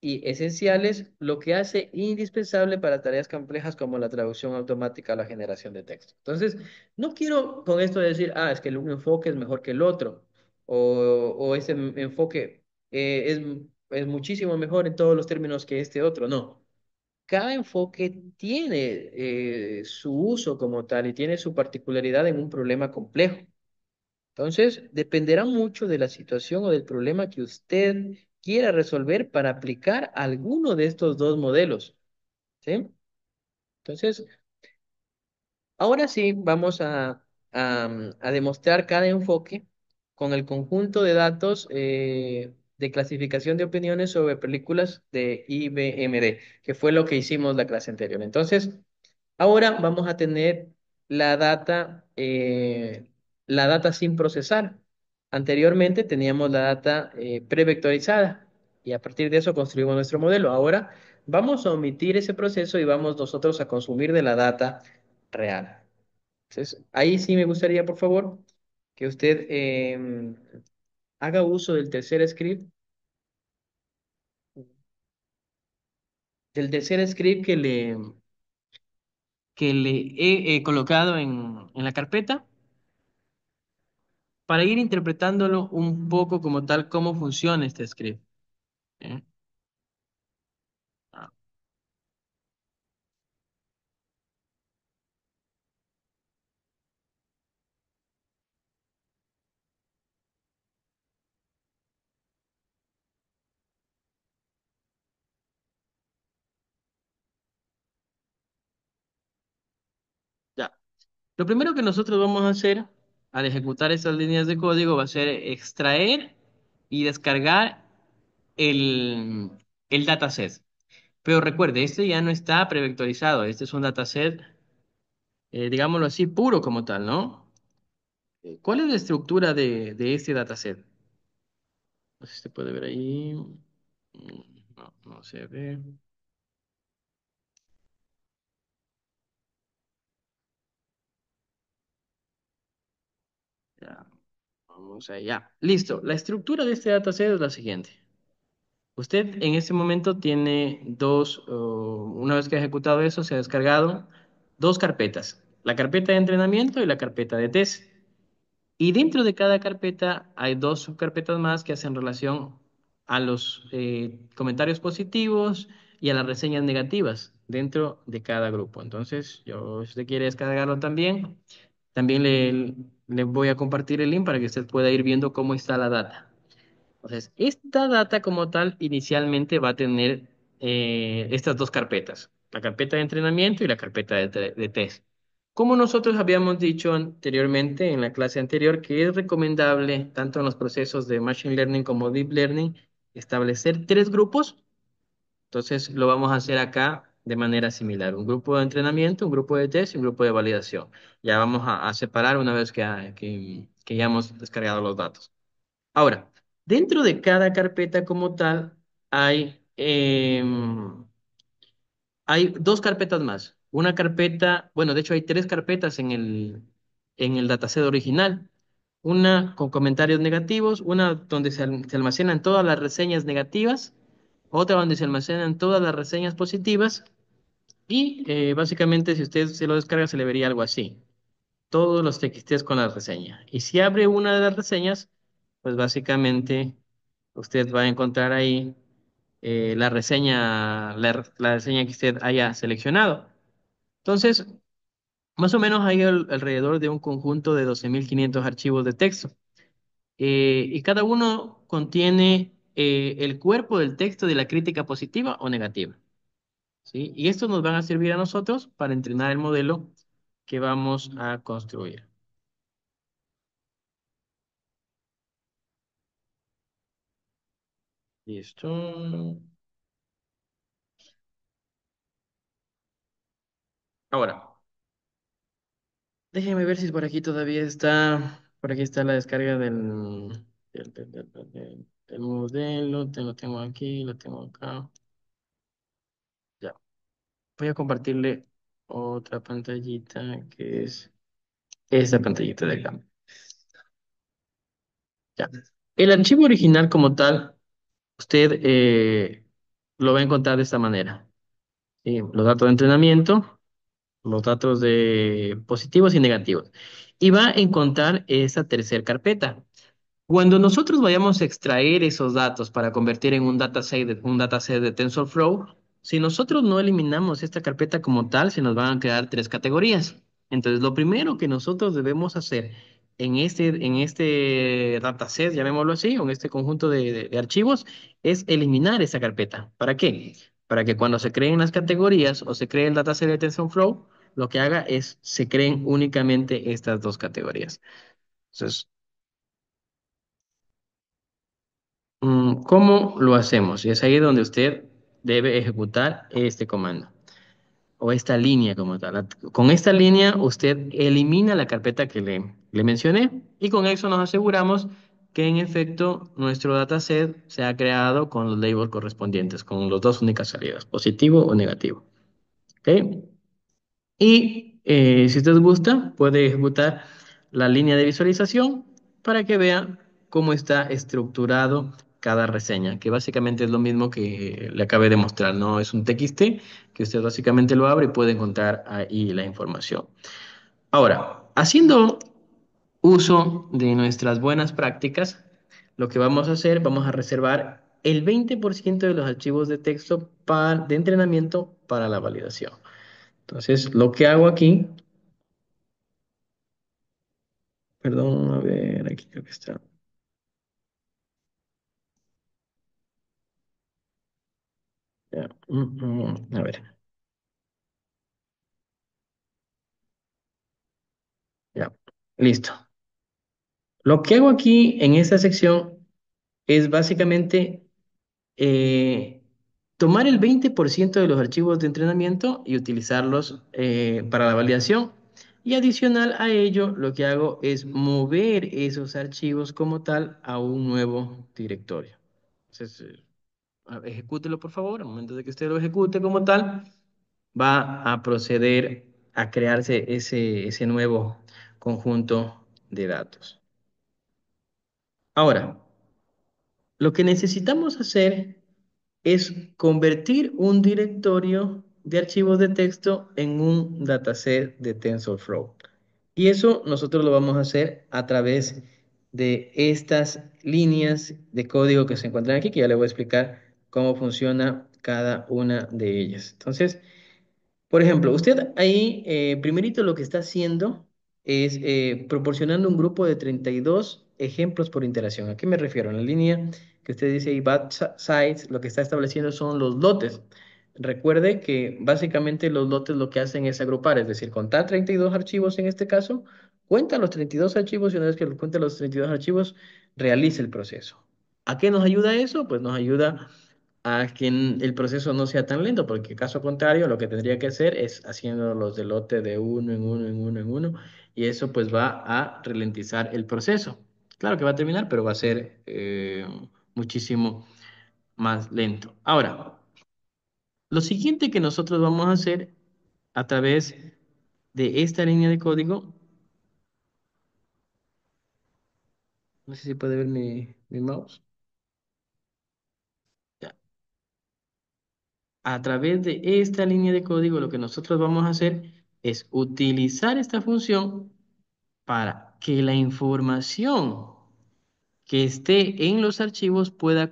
y esenciales, lo que hace indispensable para tareas complejas como la traducción automática o la generación de texto. Entonces, no quiero con esto decir, es que un enfoque es mejor que el otro, o ese enfoque es muchísimo mejor en todos los términos que este otro. No, cada enfoque tiene su uso como tal y tiene su particularidad en un problema complejo. Entonces, dependerá mucho de la situación o del problema que usted quiera resolver para aplicar alguno de estos dos modelos, ¿sí? Entonces, ahora sí vamos a demostrar cada enfoque con el conjunto de datos de clasificación de opiniones sobre películas de IBMD, que fue lo que hicimos la clase anterior. Entonces, ahora vamos a tener la data sin procesar. Anteriormente teníamos la data prevectorizada y a partir de eso construimos nuestro modelo. Ahora vamos a omitir ese proceso y vamos nosotros a consumir de la data real. Entonces, ahí sí me gustaría, por favor, que usted haga uso del tercer script que le he colocado en la carpeta para ir interpretándolo un poco como tal, cómo funciona este script. ¿Eh? Ah, ya. Lo primero que nosotros vamos a hacer al ejecutar estas líneas de código va a ser extraer y descargar el dataset. Pero recuerde, este ya no está prevectorizado, este es un dataset, digámoslo así, puro como tal, ¿no? ¿Cuál es la estructura de este dataset? No sé si se puede ver ahí. No, no se ve. Ya, vamos allá. Listo. La estructura de este dataset es la siguiente. Usted en este momento tiene una vez que ha ejecutado eso, se ha descargado dos carpetas. La carpeta de entrenamiento y la carpeta de test. Y dentro de cada carpeta hay dos subcarpetas más que hacen relación a los comentarios positivos y a las reseñas negativas dentro de cada grupo. Entonces, si usted quiere descargarlo también, también le voy a compartir el link para que usted pueda ir viendo cómo está la data. Entonces, esta data como tal inicialmente va a tener estas dos carpetas, la carpeta de entrenamiento y la carpeta de test. Como nosotros habíamos dicho anteriormente en la clase anterior, que es recomendable, tanto en los procesos de Machine Learning como Deep Learning, establecer tres grupos. Entonces, lo vamos a hacer acá de manera similar. Un grupo de entrenamiento, un grupo de test y un grupo de validación. Ya vamos a separar una vez que ya hemos descargado los datos. Ahora, dentro de cada carpeta como tal hay dos carpetas más. Una carpeta, bueno, de hecho hay tres carpetas en el dataset original. Una con comentarios negativos, una donde se almacenan todas las reseñas negativas, otra donde se almacenan todas las reseñas positivas y básicamente si usted se lo descarga se le vería algo así. Todos los TXTs con la reseña. Y si abre una de las reseñas, pues básicamente usted va a encontrar ahí la reseña que usted haya seleccionado. Entonces, más o menos hay alrededor de un conjunto de 12.500 archivos de texto. Y cada uno contiene el cuerpo del texto de la crítica positiva o negativa. ¿Sí? Y estos nos van a servir a nosotros para entrenar el modelo que vamos a construir. Listo. Ahora, déjeme ver si por aquí todavía está. Por aquí está la descarga del modelo. Lo tengo aquí, lo tengo acá. Ya. Voy a compartirle otra pantallita que es esta pantallita de acá. Ya. El archivo original como tal, usted lo va a encontrar de esta manera. ¿Sí? Los datos de entrenamiento, los datos de positivos y negativos. Y va a encontrar esa tercera carpeta. Cuando nosotros vayamos a extraer esos datos para convertir en un dataset de TensorFlow, si nosotros no eliminamos esta carpeta como tal, se nos van a quedar tres categorías. Entonces, lo primero que nosotros debemos hacer en este dataset, llamémoslo así, o en este conjunto de archivos, es eliminar esa carpeta. ¿Para qué? Para que cuando se creen las categorías o se cree el dataset de TensorFlow, lo que haga es se creen únicamente estas dos categorías. Entonces, ¿cómo lo hacemos? Y es ahí donde usted debe ejecutar este comando o esta línea como tal. Con esta línea usted elimina la carpeta que le mencioné y con eso nos aseguramos que en efecto nuestro dataset se ha creado con los labels correspondientes, con las dos únicas salidas, positivo o negativo. ¿Ok? Y si usted gusta, puede ejecutar la línea de visualización para que vea cómo está estructurado cada reseña, que básicamente es lo mismo que le acabé de mostrar, ¿no? Es un TXT que usted básicamente lo abre y puede encontrar ahí la información. Ahora, haciendo uso de nuestras buenas prácticas, lo que vamos a hacer, vamos a reservar el 20% de los archivos de texto de entrenamiento para la validación. Entonces, lo que hago aquí, perdón, a ver, aquí creo que está. Ya, a ver, ya, listo. Lo que hago aquí en esta sección es básicamente eh, tomar el 20% de los archivos de entrenamiento y utilizarlos para la validación. Y adicional a ello, lo que hago es mover esos archivos como tal a un nuevo directorio. Entonces, ejecútelo por favor. Al momento de que usted lo ejecute como tal, va a proceder a crearse ese nuevo conjunto de datos. Ahora, lo que necesitamos hacer es convertir un directorio de archivos de texto en un dataset de TensorFlow. Y eso nosotros lo vamos a hacer a través de estas líneas de código que se encuentran aquí, que ya le voy a explicar cómo funciona cada una de ellas. Entonces, por ejemplo, usted ahí, primerito lo que está haciendo es proporcionando un grupo de 32 ejemplos por interacción. ¿A qué me refiero? En la línea que usted dice ahí, size, lo que está estableciendo son los lotes. Recuerde que básicamente los lotes lo que hacen es agrupar, es decir, contar 32 archivos en este caso, cuenta los 32 archivos y una vez que cuenta los 32 archivos, realiza el proceso. ¿A qué nos ayuda eso? Pues nos ayuda a que el proceso no sea tan lento, porque caso contrario, lo que tendría que hacer es haciendo los de lote de uno en uno, en uno, en uno, y eso pues va a ralentizar el proceso. Claro que va a terminar, pero va a ser muchísimo más lento. Ahora, lo siguiente que nosotros vamos a hacer a través de esta línea de código, no sé si puede ver mi mouse. Ya. A través de esta línea de código, lo que nosotros vamos a hacer es utilizar esta función para que la información que esté en los archivos pueda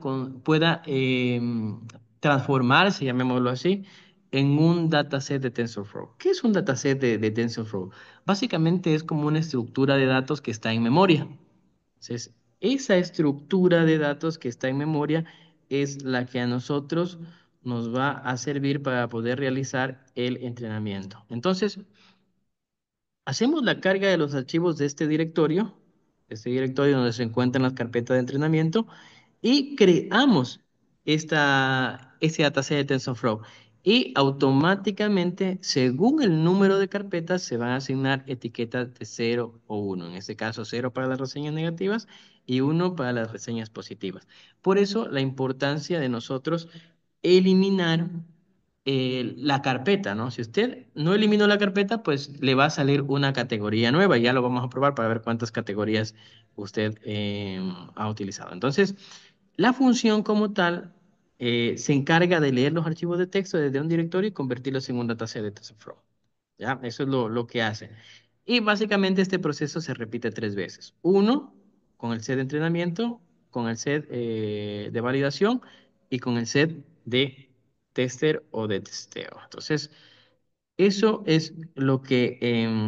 transformarse, llamémoslo así, en un dataset de TensorFlow. ¿Qué es un dataset de TensorFlow? Básicamente es como una estructura de datos que está en memoria. Entonces, esa estructura de datos que está en memoria es la que a nosotros nos va a servir para poder realizar el entrenamiento. Entonces, hacemos la carga de los archivos de este directorio donde se encuentran las carpetas de entrenamiento, y creamos ese dataset de TensorFlow. Y automáticamente, según el número de carpetas, se van a asignar etiquetas de 0 o 1. En este caso, 0 para las reseñas negativas y 1 para las reseñas positivas. Por eso, la importancia de nosotros eliminar la carpeta, ¿no? Si usted no eliminó la carpeta, pues le va a salir una categoría nueva. Ya lo vamos a probar para ver cuántas categorías usted ha utilizado. Entonces, la función como tal se encarga de leer los archivos de texto desde un directorio y convertirlos en un dataset de TensorFlow. ¿Ya? Eso es lo que hace. Y básicamente este proceso se repite 3 veces. Uno, con el set de entrenamiento, con el set de validación y con el set de tester o de testeo. Entonces, eso es lo que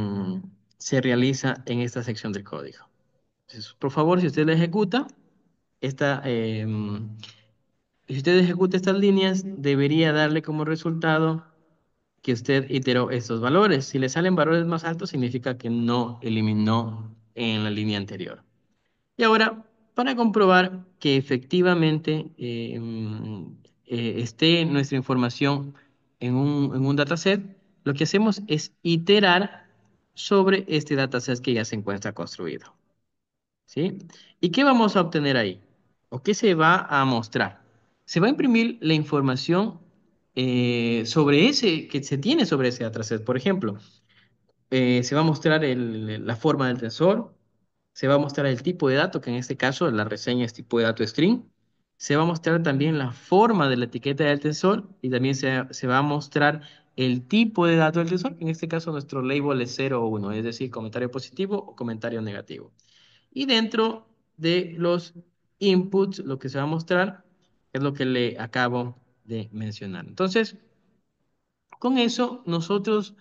se realiza en esta sección del código. Entonces, por favor, si usted la ejecuta, esta, si usted ejecuta estas líneas, debería darle como resultado que usted iteró estos valores. Si le salen valores más altos, significa que no eliminó en la línea anterior. Y ahora, para comprobar que efectivamente esté nuestra información en un dataset, lo que hacemos es iterar sobre este dataset que ya se encuentra construido. ¿Sí? ¿Y qué vamos a obtener ahí? ¿O qué se va a mostrar? Se va a imprimir la información sobre que se tiene sobre ese dataset. Por ejemplo, se va a mostrar la forma del tensor, se va a mostrar el tipo de dato, que en este caso la reseña es tipo de dato string, Se va a mostrar también la forma de la etiqueta del tensor y también se va a mostrar el tipo de dato del tensor, que en este caso nuestro label es 0 o 1, es decir, comentario positivo o comentario negativo. Y dentro de los inputs, lo que se va a mostrar es lo que le acabo de mencionar. Entonces, con eso nosotros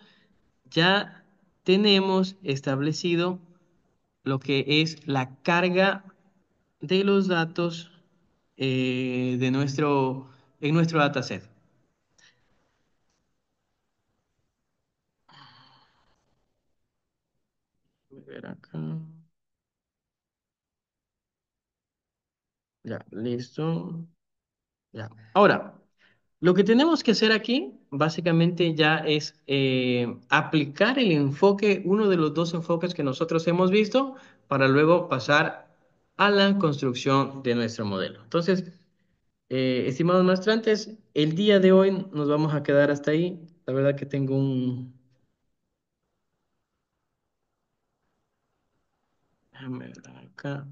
ya tenemos establecido lo que es la carga de los datos en nuestro dataset. Voy a ver acá. Ya, listo. Ya. Ahora, lo que tenemos que hacer aquí, básicamente ya es aplicar el enfoque, uno de los dos enfoques que nosotros hemos visto, para luego pasar a la construcción de nuestro modelo. Entonces, estimados maestrantes, el día de hoy nos vamos a quedar hasta ahí. La verdad que tengo un... Déjame ver acá.